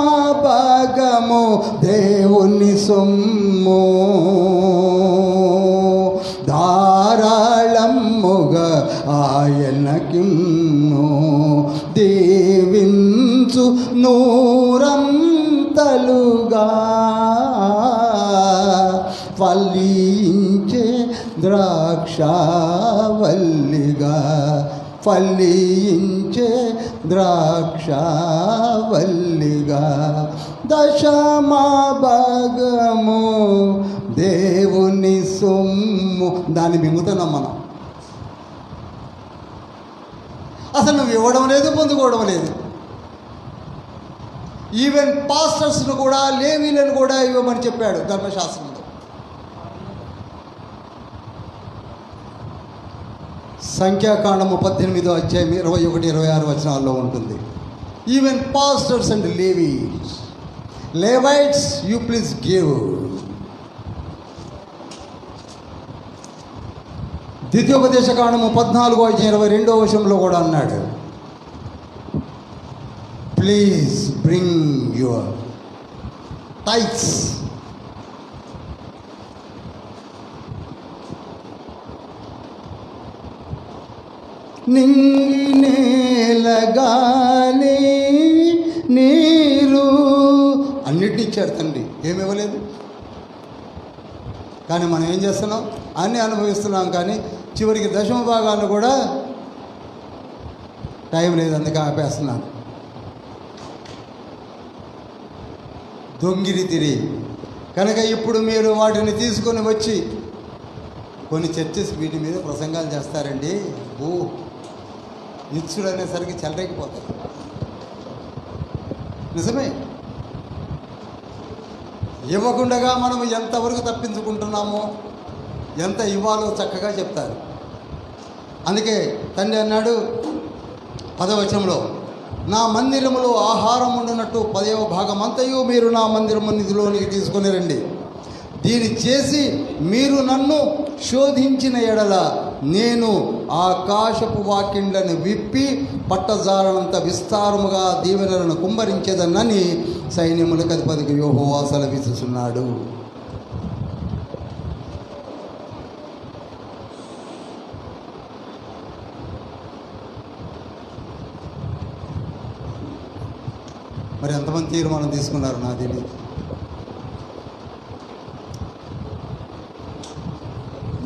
భాగము దేవుని సొమ్ము, ధారాళముగా ఆయనకిమ్ము. దీవించు నూరంతలుగా ఫలించే ద్రాక్షవల్లిగా, ఫలించే ద్రాక్షవల్లిగా. దశమ భాగము దేవుని సొమ్ము, దాన్ని మింగుతున్నాం మనం. అసలు నువ్వు ఇవ్వడం లేదు, పొందుకోవడం లేదు. ఈవెన్ పాస్టర్స్ను కూడా, లేవీలను కూడా ఇవ్వమని చెప్పాడు ధర్మశాస్త్రంలో. సంఖ్యాకాండము 18వ అధ్యాయం 21, 26 వచనాల్లో ఉంటుంది. Even pastors and Levis, Levites you please give. ద్వితీయోపదేశకాండము 14వ అధ్యాయం 22వ వచనంలో కూడా అన్నాడు, ప్లీజ్ బ్రింగ్ యువర్ టైట్స్. నింగి నేల గాలి నీరు అన్నిటినీ ఇచ్చాడు తండ్రి, ఏమి ఇవ్వలేదు. కానీ మనం ఏం చేస్తున్నాం? అన్నీ అనుభవిస్తున్నాం, కానీ చివరికి దశమ భాగాన్ని కూడా టైం లేదు, అందుకే ఆపేస్తున్నాను. దొంగిరి తిరిగి కనుక ఇప్పుడు మీరు వాటిని తీసుకొని వచ్చి, కొన్ని చర్చెస్ వీటి మీద ప్రసంగాలు చేస్తారండి. ఓ ఇచ్చుడు అనేసరికి చెలరేగిపోతాయి. నిజమే, ఇవ్వకుండగా మనం ఎంతవరకు తప్పించుకుంటున్నామో, ఎంత ఇవ్వాలో చక్కగా చెప్తారు. అందుకే తండ్రి అన్నాడు 10వ వచనంలో, నా మందిరములో ఆహారం ఉండునట్టు 10వ భాగం అంతయు మీరు నా మందిరము నిధిలోనికి తీసుకొని రండి. దీన్ని చేసి మీరు నన్ను శోధించిన ఎడల నేను ఆకాశపు వాకిండ్లను విప్పి పట్టజాలనంత విస్తారముగా దీవెనలను కుమ్మరించేదనని సైన్యములకు అధిపతికి యెహోవా సెలవిస్తున్నాడు. మరి ఎంతమంది తీర్మానం తీసుకున్నారు? నాది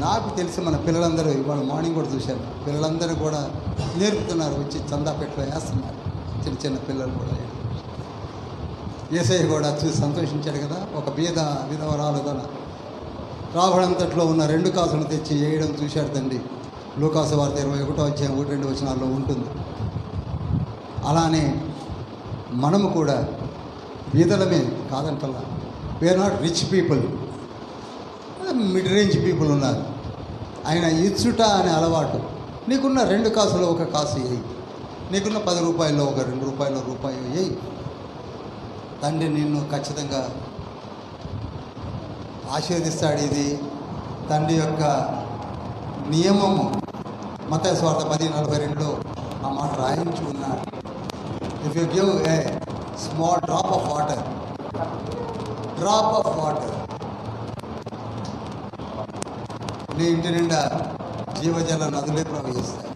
నాకు తెలిసి మన పిల్లలందరూ ఇవాళ మార్నింగ్ కూడా చూశాను, పిల్లలందరూ కూడా నేర్పుతున్నారు, వచ్చి చందాపేటలో వేస్తున్నారు. చిన్న చిన్న పిల్లలు కూడా. యేసయ్య కూడా చూసి సంతోషించాడు కదా. ఒక బీద విధవరాలు తన రావడంతట్లో ఉన్న 2 కాసులు తెచ్చి వేయడం చూశాడు తండ్రి. లూకాసు వార్త 21వ అధ్యాయం 1-2 వచనాల్లో ఉంటుంది. అలానే మనము కూడా బీదలమే కాదంటలా, we are not rich people, mid range people ఉన్నారు. ఆయన ఇచ్చుట అనే అలవాటు. నీకున్న 2 కాసులో 1 కాసు వేయి, నీకున్న 10 రూపాయల్లో ఒక 2 రూపాయలు వేయి. తండ్రి నిన్ను ఖచ్చితంగా ఆశీర్వదిస్తాడు. ఇది తండ్రి యొక్క నియమము. మత్తయి సువార్త 10:42లో ఆ మాట రాయించి ఉన్నాడు. If you give a small drop of water నీ ఇంటి నిండా జీవజల నదులే ప్రవహిస్తాయి.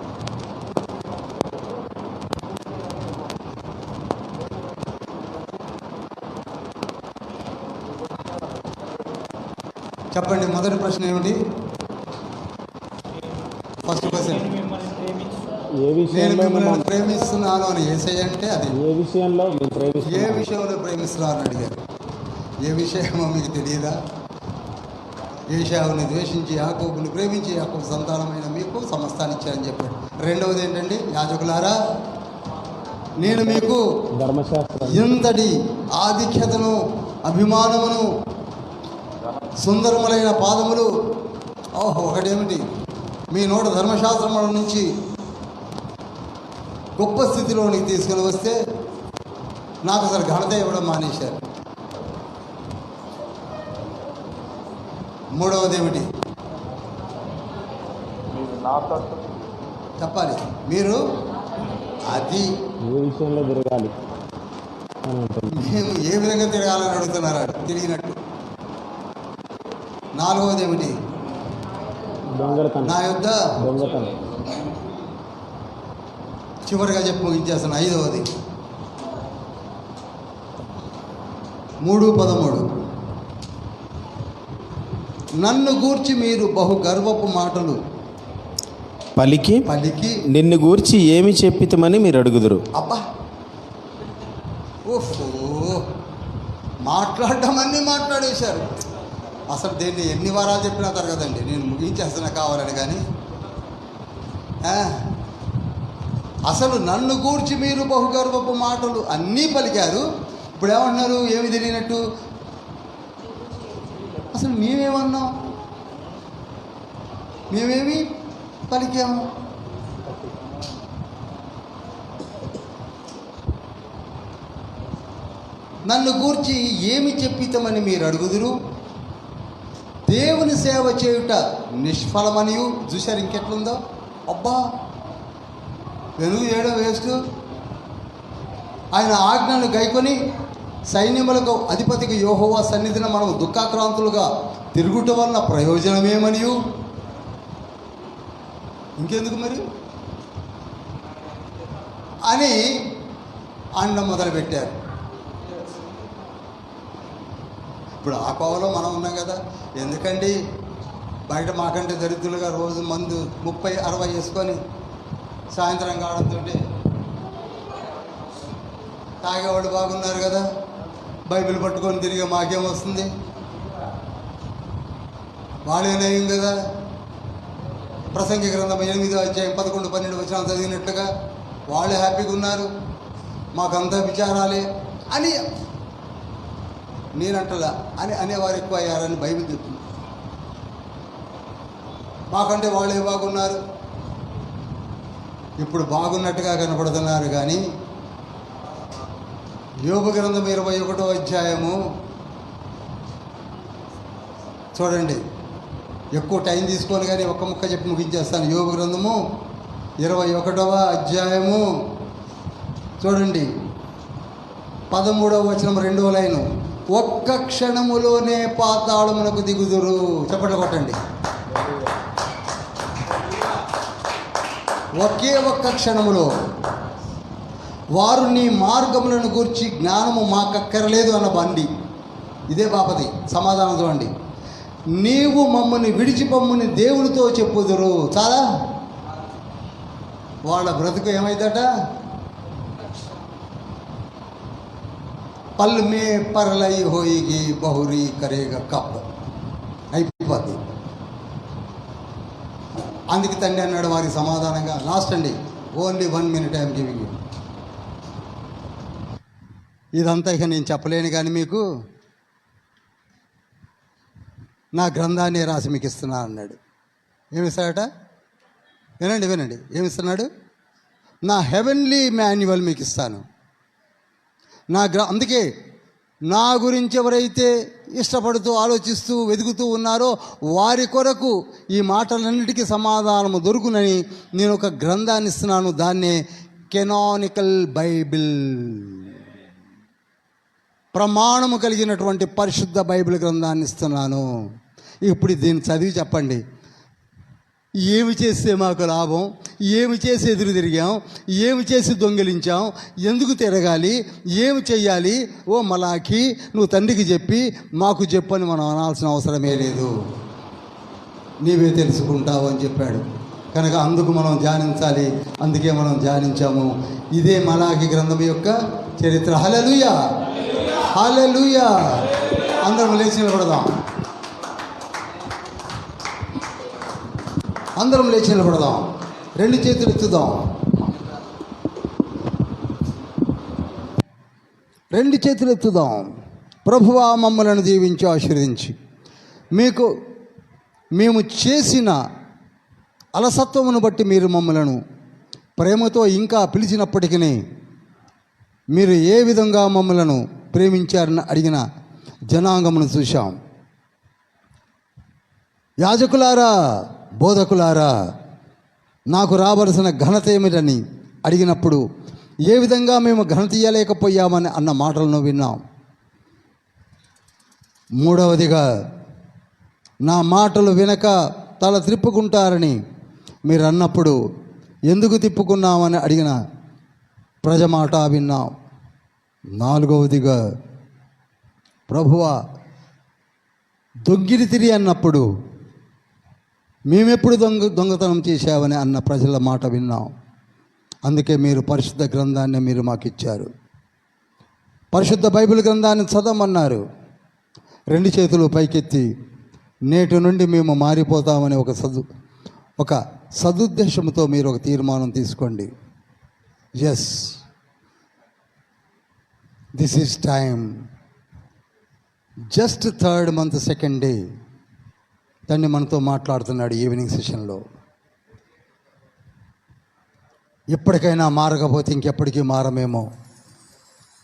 చెప్పండి, మొదటి ప్రశ్న ఏమిటి? ఫస్ట్ క్వశ్చన్, నేను మిమ్మల్ని ప్రేమిస్తున్నాను అని యేసయ్య అంటే అది ఏ విషయంలో ప్రేమిస్తున్నాను అని అడిగారు. ఏ విషయమో మీకు తెలియదా? ఏశావుని ద్వేషించి యాకోబుని ప్రేమించి యాకోబు సంతానమైన మీకు సమస్తాన్ని ఇచ్చారని చెప్పాడు. రెండవది ఏంటండి? యాజకులారా, నేను మీకు ధర్మశాస్త్రం ఇంతటి ఆధిక్యతను, అభిమానమును, సుందరములైన పాదములు. ఒకటేమిటి? మీ నోట ధర్మశాస్త్రముల నుంచి గొప్ప స్థితిలోనికి తీసుకుని వస్తే నాకు అసలు ఘనత ఇవ్వడం మానేశారు. మూడవది ఏమిటి చెప్పాలి? మీరు అది ఏ విషయంలో తిరగాలి, మేము ఏ విధంగా తిరగాలని అడుగుతున్నారు తిరిగినట్టు. నాలుగవది ఏమిటి? నా యొద్ద చివరిగా చెప్పి ముగించేస్తాను. ఐదవది 3:13 నన్ను గూర్చి మీరు బహు గర్వపు మాటలు పలికి నిన్ను గూర్చి ఏమి చెప్పితమని మీరు అడుగుదురు. అబ్బా, ఓహో, మాట్లాడటమన్నీ మాట్లాడేశారు. అసలు దీన్ని ఎన్ని వారాలు చెప్పినా తరగదండి. నేను ముగించేస్తున్నా కావాలని. కానీ అసలు నన్ను గూర్చి మీరు బహుగర్వపు మాటలు అన్నీ పలికారు. ఇప్పుడు ఏమన్నారు? ఏమి తెలియనట్టు. అసలు మేమేమన్నాం? మేమేమి పలికాము? నన్ను గూర్చి ఏమి చెప్పితమని మీరు అడుగుదురు. దేవుని సేవ చేయుట నిష్ఫలమనియు. చూశారు ఇంకెట్లుందో? అబ్బా, వెలుగు చేయడం వేస్ట్. ఆయన ఆజ్ఞను గైకొని సైన్యములకు అధిపతికి యెహోవా సన్నిధిన మనం దుఃఖాక్రాంతులుగా తిరుగుట వలన ప్రయోజనమేమనియు. ఇంకెందుకు మరి అని అనడం మొదలుపెట్టారు. ఇప్పుడు ఆ కోవలో మనం ఉన్నాం కదా. ఎందుకండి బయట మాకంటే దరిద్రులుగా రోజు మందు 30-60 వేసుకొని సాయంత్రం కావడంతో తాగేవాళ్ళు బాగున్నారు కదా. బైబిల్ పట్టుకొని తిరిగి మాకేం వస్తుంది? వాళ్ళే నయం కదా. ప్రసంగి గ్రంథం 8వ అధ్యాయం 11-12 వచనాలు చదివినట్లుగా వాళ్ళు హ్యాపీగా ఉన్నారు. మాకంతా విచారాలే అని నేనంటలా అని అనేవారు ఎక్కువ అయ్యారని బైబిల్ చెప్తుంది. మాకంటే వాళ్ళే బాగున్నారు, ఇప్పుడు బాగున్నట్టుగా కనపడుతున్నారు. కానీ యోబు గ్రంథం 21వ అధ్యాయము చూడండి. ఎక్కువ టైం తీసుకొని కానీ ఒక్క ముక్క చెప్పి ముగించేస్తాను. యోబు గ్రంథము 21వ అధ్యాయము చూడండి. 13వ వచనం 2వ లైను. ఒక్క క్షణములోనే పాతాళమునకు దిగుదురు. చప్పట్లు కొట్టండి. ఒకే ఒక్క క్షణములో వారు నీ మార్గములను గూర్చి జ్ఞానము మాకక్కరలేదు అన్న బండి. ఇదే బాపతి సమాధానం చూడండి. నీవు మమ్మల్ని విడిచిపమ్ముని దేవునితో చెప్పుదురు. చాలా వాళ్ళ బ్రతుకు ఏమైందట? పల్ మే పరలై హోయిగి బహురీ కరేగ కప్ అయిపోద్ది. అందుకే తండ్రి అన్నాడు వారికి సమాధానంగా. లాస్ట్ అండి, only 1 minute I'm giving you. ఇదంతా ఇక నేను చెప్పలేను. కానీ మీకు నా గ్రంథాన్ని రాసి మీకు ఇస్తున్నాను అన్నాడు. ఏమిస్తాడట? వినండి, ఏమిస్తున్నాడు? నా హెవెన్లీ మాన్యువల్ మీకు ఇస్తాను. అందుకే నా గురించి ఎవరైతే ఇష్టపడుతూ ఆలోచిస్తూ వెతుకుతూ ఉన్నారో వారి కొరకు ఈ మాటలన్నిటికీ సమాధానము దొరుకునని నేను ఒక గ్రంథాన్ని ఇస్తున్నాను. దాన్నే కెనానికల్ బైబిల్, ప్రమాణము కలిగినటువంటి పరిశుద్ధ బైబిల్ గ్రంథాన్ని ఇస్తున్నాను. ఇప్పుడు దీన్ని చదివి చెప్పండి, ఏమి చేస్తే మాకు లాభం, ఏమి చేసి ఎదురు తిరిగాం, ఏమి చేసి దొంగిలించాం, ఎందుకు తిరగాలి, ఏమి చెయ్యాలి? ఓ మలాఖీ, నువ్వు తండ్రికి చెప్పి మాకు చెప్పని మనం అనాల్సిన అవసరమే లేదు, నీవే తెలుసుకుంటావు అని చెప్పాడు. కనుక అందుకు మనం ధ్యానించాలి. అందుకే మనం ధ్యానించాము. ఇదే మలాఖీ గ్రంథం యొక్క చరిత్ర. హల్లెలూయా, హల్లెలూయా. అందరం లేచి నిలబడదాం. అందరం లేచి నిలబడదాం. రెండు చేతులు ఎత్తుదాం. రెండు చేతులు ఎత్తుదాం. ప్రభువా, మమ్మలను దీవించి ఆశీర్వదించి మేము చేసిన అలసత్వమును బట్టి మీరు మమ్మలను ప్రేమతో ఇంకా పిలిచినప్పటికీ మీరు ఏ విధంగా మమ్మలను ప్రేమించారని అడిగిన జనాంగమును చూశాం. యాజకులారా, బోధకులారా, నాకు రావలసిన ఘనత ఏమిటని అడిగినప్పుడు ఏ విధంగా మేము ఘనత ఇయ్యలేకపోయామని అన్న మాటలను విన్నాం. మూడవదిగా, నా మాటలు వినక తల త్రిప్పుకుంటారని మీరు అన్నప్పుడు ఎందుకు తిప్పుకున్నామని అడిగిన ప్రజ మాట విన్నాం. నాలుగవదిగా, ప్రభువా, దొంగిలితిరి అన్నప్పుడు మేమెప్పుడు దొంగతనం చేశావని అన్న ప్రజల మాట విన్నాం. అందుకే మీరు పరిశుద్ధ గ్రంథాన్ని మీరు మాకు ఇచ్చారు. పరిశుద్ధ బైబిల్ గ్రంథాన్ని చదవమన్నారు. రెండు చేతులు పైకెత్తి నేటి నుండి మేము మారిపోతామని ఒక సదుద్దేశంతో మీరు ఒక తీర్మానం తీసుకోండి. Yes, this is time. Just 3rd month 2nd day తండ్రి మనతో మాట్లాడుతున్నాడు ఈవినింగ్ సెషన్లో. ఎప్పటికైనా మారకపోతే ఇంకెప్పటికీ మారమేమో.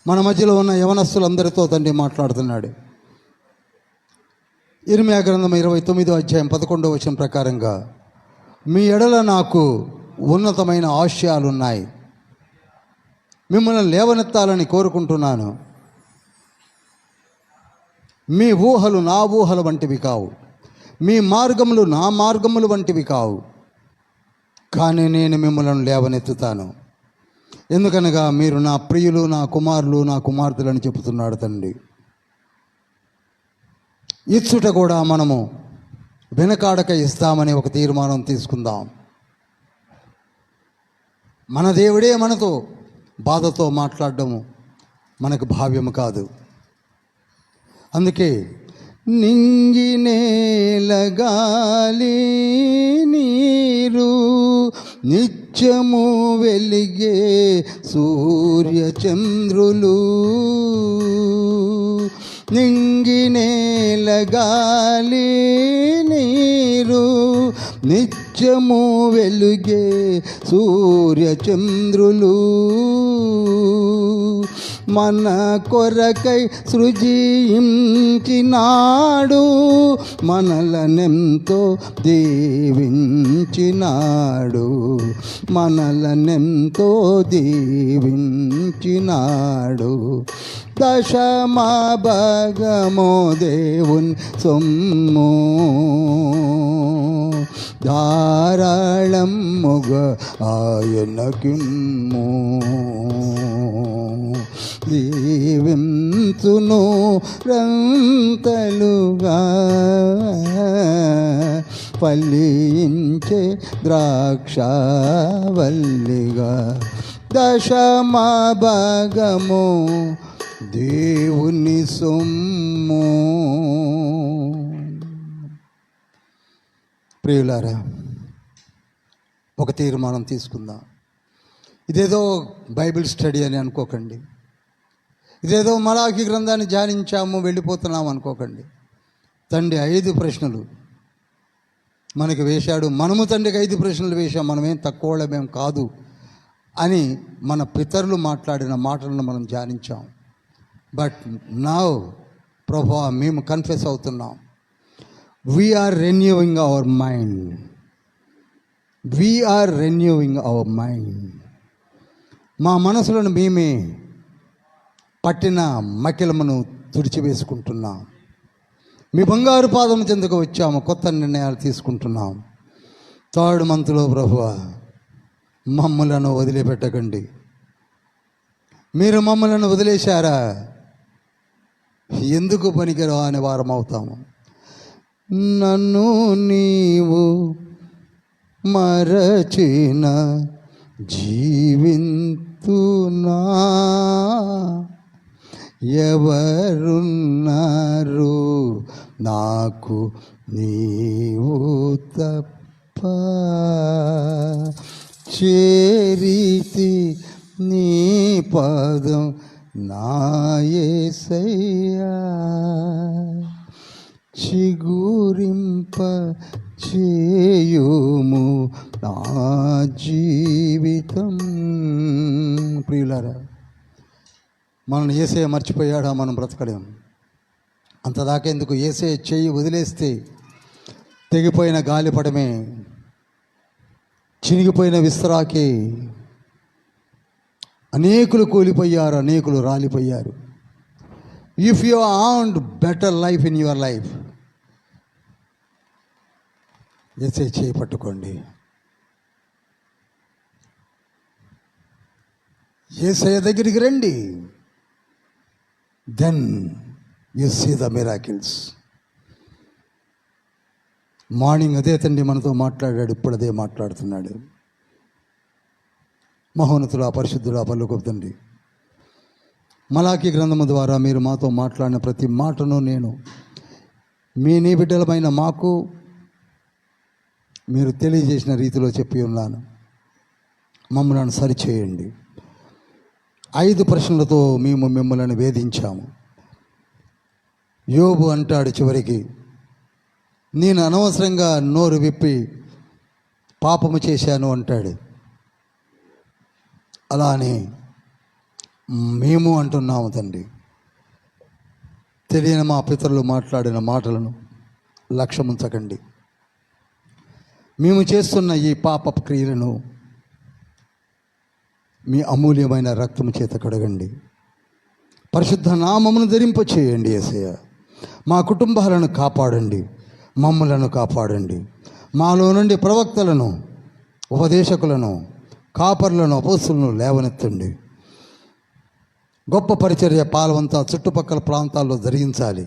మన మధ్యలో ఉన్న యవనస్తులందరితో తండ్రి మాట్లాడుతున్నాడు. ఇర్మియా గ్రంథం 29వ అధ్యాయం 11వ వచనం ప్రకారంగా, మీ ఎడల నాకు ఉన్నతమైన ఆశయాలున్నాయి, మిమ్మల్ని లేవనెత్తాలని కోరుకుంటున్నాను. మీ ఊహలు నా ఊహల వంటివి కావు, మీ మార్గములు నా మార్గములు వంటివి కావు, కానీ నేను మిమ్మల్ని లేవనెత్తుతాను. ఎందుకనగా మీరు నా ప్రియులు, నా కుమారులు, నా కుమార్తెలని చెబుతున్నాడు తండ్రి. ఇచ్చుట కూడా మనము వెనకాడక ఇస్తామని ఒక తీర్మానం తీసుకుందాం. మన దేవుడే మనతో బాధతో మాట్లాడడము మనకు భావ్యము కాదు. అందుకే నింగి నేల గాలి నీరు నిత్యము వెలిగే సూర్య చంద్రులు, నింగి నేల గాలి నీరు నిత్యము వెలుగే సూర్య చంద్రులు, మన కొరకై సృజించినాడు, మనలనెంతో దీవించినాడు, మనలనెంతో దీవించినాడు. దశమా భాగమో దేవుని సొమ్ము, ధారాళముగా ఆయనకిమ్ము, దీవించును రంతలుగా ఫలించే ద్రాక్షవల్లిగా. దశమా భాగము దేవుని సొమ్ము. ప్రియులారా, ఒక తీర్మానం తీసుకుందాం. ఇదేదో బైబిల్ స్టడీ అని అనుకోకండి, ఇదేదో మలాఖీ గ్రంథాన్ని ధ్యానించాము వెళ్ళిపోతున్నాము అనుకోకండి. తండ్రి 5 ప్రశ్నలు మనకి వేశాడు. మనము తండ్రికి 5 ప్రశ్నలు వేశాం. మనమేం తక్కువ వాళ్ళమేం కాదు అని మన పితరులు మాట్లాడిన మాటలను మనం ధ్యానించాం. బట్ నౌ ప్రభువా మేము కన్ఫెస్ అవుతున్నాం. We are renewing our mind. We are renewing our mind. మా మనసులను మేమే పట్టిన మకిలమును తుడిచివేసుకుంటున్నాం. మీ బంగారు పాదం చెందుకు వచ్చాము. కొత్త నిర్ణయాలు తీసుకుంటున్నాం. 3rd మంత్లో ప్రభువా మమ్మలను వదిలిపెట్టకండి. మీరు మమ్మలను వదిలేశారా? ఎందుకు పనికిరాని వారం అవుతాము. నన్ను నీవు మరచిన జీవింతునా, ఎవరున్నారు నాకు నీవు తప్ప, చేరితి నీ పదం నా యేసయ్యా, చిగురింప చేయుము నా జీవితం. ప్రియులారా, మనం యేసయ్య మర్చిపోయాడా? మనం బ్రతకలేం. అంతదాకెందుకు? యేసయ్య చెయ్యి వదిలేస్తే తెగిపోయిన గాలిపటమే, చినిగిపోయిన విస్తరాకే. అనేకులు కూలిపోయారు, అనేకులు రాలిపోయారు. If you want better life in your life, యేసయ్య చేయి పట్టుకోండి. యేసయ్య దగ్గరికి రండి. Then you see the miracles. Morning అదే తండ్రి మనతో మాట్లాడాడు, ఇప్పుడు అదే మాట్లాడుతున్నాడు. మహోన్నతుడా, పరిశుద్ధుడా, పరలోకపు తండ్రి, మలాకీ గ్రంథము ద్వారా మీరు మాతో మాట్లాడిన ప్రతి మాటను నేను నీ బిడ్డలమైన మాకు మీరు తెలియజేసిన రీతిలో చెప్పి ఉన్నాను. మమ్మల్ని సరిచేయండి. 5 ప్రశ్నలతో మేము మిమ్మల్ని వేధించాము. యోబు అంటాడు చివరికి, నేను అనవసరంగా నోరు విప్పి పాపము చేశాను అంటాడు. అలానే మేము అంటున్నాము తండ్రి, తెలియని మా పితరులు మాట్లాడిన మాటలను లక్ష్యముంచకండి. మేము చేస్తున్న ఈ పాప క్రియలను మీ అమూల్యమైన రక్తము చేత కడగండి. పరిశుద్ధ నామమును ధరింప చేయండి యేసయ్య. మా కుటుంబాలను కాపాడండి, మమ్మలను కాపాడండి. మాలో నుండి ప్రవక్తలను, ఉపదేశకులను, కాపర్లను, అపోస్తులను లేవనెత్తండి. గొప్ప పరిచర్య పాలవంతా చుట్టుపక్కల ప్రాంతాల్లో జరిగించాలి.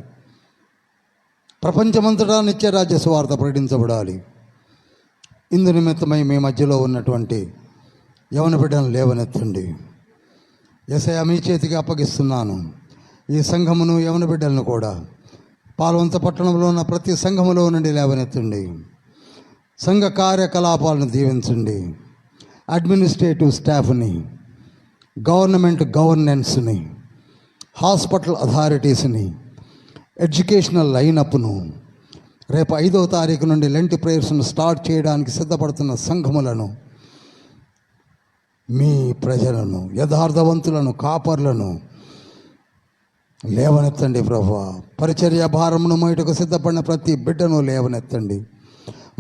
ప్రపంచమంతటా నిత్యరాజ్య సువార్త ప్రకటించబడాలి. ఇందు నిమిత్తమై మీ మధ్యలో ఉన్నటువంటి యవన బిడ్డలను లేవనెత్తండి. యేసయ్య మీ చేతికి అప్పగిస్తున్నాను. ఈ సంఘమును, యవన బిడ్డలను కూడా పాల్వంత పట్టణంలో ఉన్న ప్రతి సంఘములో నుండి లేవనెత్తండి. సంఘ కార్యకలాపాలను దీవించండి. అడ్మినిస్ట్రేటివ్ స్టాఫ్ని, గవర్నమెంట్ గవర్నెన్స్ని, హాస్పిటల్ అథారిటీస్ని, ఎడ్యుకేషనల్ లైనప్ను, రేపు 5వ తారీఖు నుండి లెంట్ ప్రేయర్స్ను స్టార్ట్ చేయడానికి సిద్ధపడుతున్న సంఘములను, మీ ప్రజలను, యథార్థవంతులను, కాపర్లను లేవనెత్తండి ప్రభువా. పరిచర్య భారమును మోయుటకు సిద్ధపడిన ప్రతి బిడ్డను లేవనెత్తండి.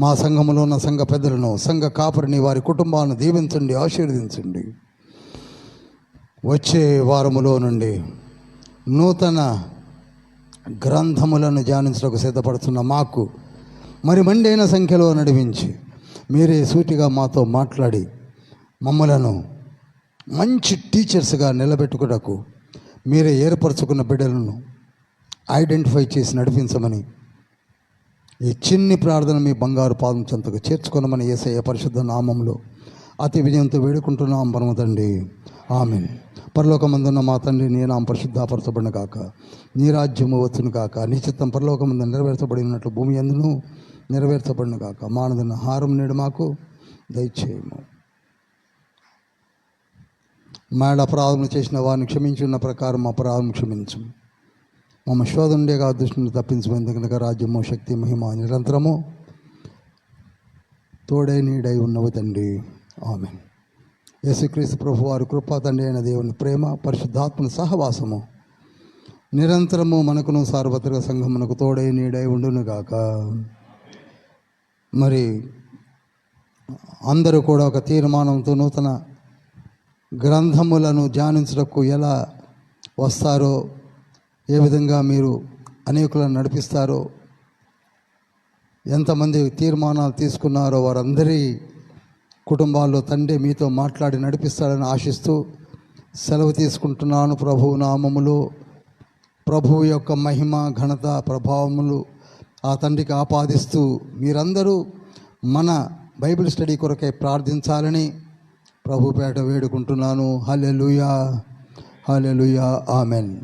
మా సంఘములో ఉన్న సంఘ పెద్దలను, సంఘ కాపరిని, వారి కుటుంబాలను దీవించండి, ఆశీర్వదించండి. వచ్చే వారములో నుండి నూతన గ్రంథములను ధ్యానించడానికి సిద్ధపడుతున్న మాకు మరి మండైన సంఖ్యలో నడిపించి మీరే సూటిగా మాతో మాట్లాడి మమ్మలను మంచి టీచర్స్గా నిలబెట్టుకుటకు మీరే ఏర్పరచుకున్న బిడ్డలను ఐడెంటిఫై చేసి నడిపించమని ఈ చిన్ని ప్రార్థన మీ బంగారు పాదం చెంతకు చేర్చుకొనమని యేసయ్య పరిశుద్ధ నామంలో అతి విజయంతో వేడుకుంటున్నాం పరమ తండ్రి. ఆమేన్. పరలోకమందున్న మా తండ్రి, నీ నామం పరిశుద్ధపరచబడిన కాక, నీ రాజ్యము వచ్చును కాక, నీ చిత్తం పరలోకమందు నెరవేర్చబడినట్లు భూమి యందును నెరవేర్చబడిన కాక. మానదున్న ఆహారం నేడు మాకు దయచేయము. మా అపరాధం చేసిన వారిని క్షమించున్న ప్రకారం అపరాధం క్షమించము. మమ్మ శోధనుండేగా దుష్టుని తప్పించమైంది కనుక రాజ్యము శక్తి మహిమ నిరంతరము తోడై నీడై ఉన్నవు తండ్రి. ఆమేన్. యేసుక్రీస్తు ప్రభు వారి కృపా తండ్రి అయిన దేవుని ప్రేమ పరిశుద్ధాత్మని సహవాసము నిరంతరము మనకును సార్వత్రిక సంఘమునకు తోడై నీడై ఉండునుగాక. మరి అందరూ కూడా ఒక తీర్మానంతో నూతన గ్రంథములను ధ్యానించడానికి ఎలా వస్తారో, ఏ విధంగా మీరు అనేకులను నడిపిస్తారో, ఎంతమంది తీర్మానాలు తీసుకున్నారో వారందరి కుటుంబాల్లో తండ్రి మీతో మాట్లాడి నడిపిస్తాడని ఆశిస్తూ సెలవు తీసుకుంటున్నాను. ప్రభువు నామములో ప్రభువు యొక్క మహిమ ఘనత ప్రభావములు ఆ తండ్రికి ఆపాదిస్తూ మీరందరూ మన బైబిల్ స్టడీ కొరకై ప్రార్థించాలని ప్రభు పేట వేడుకుంటున్నాను. హల్లెలూయా, హల్లెలూయా, ఆమెన్.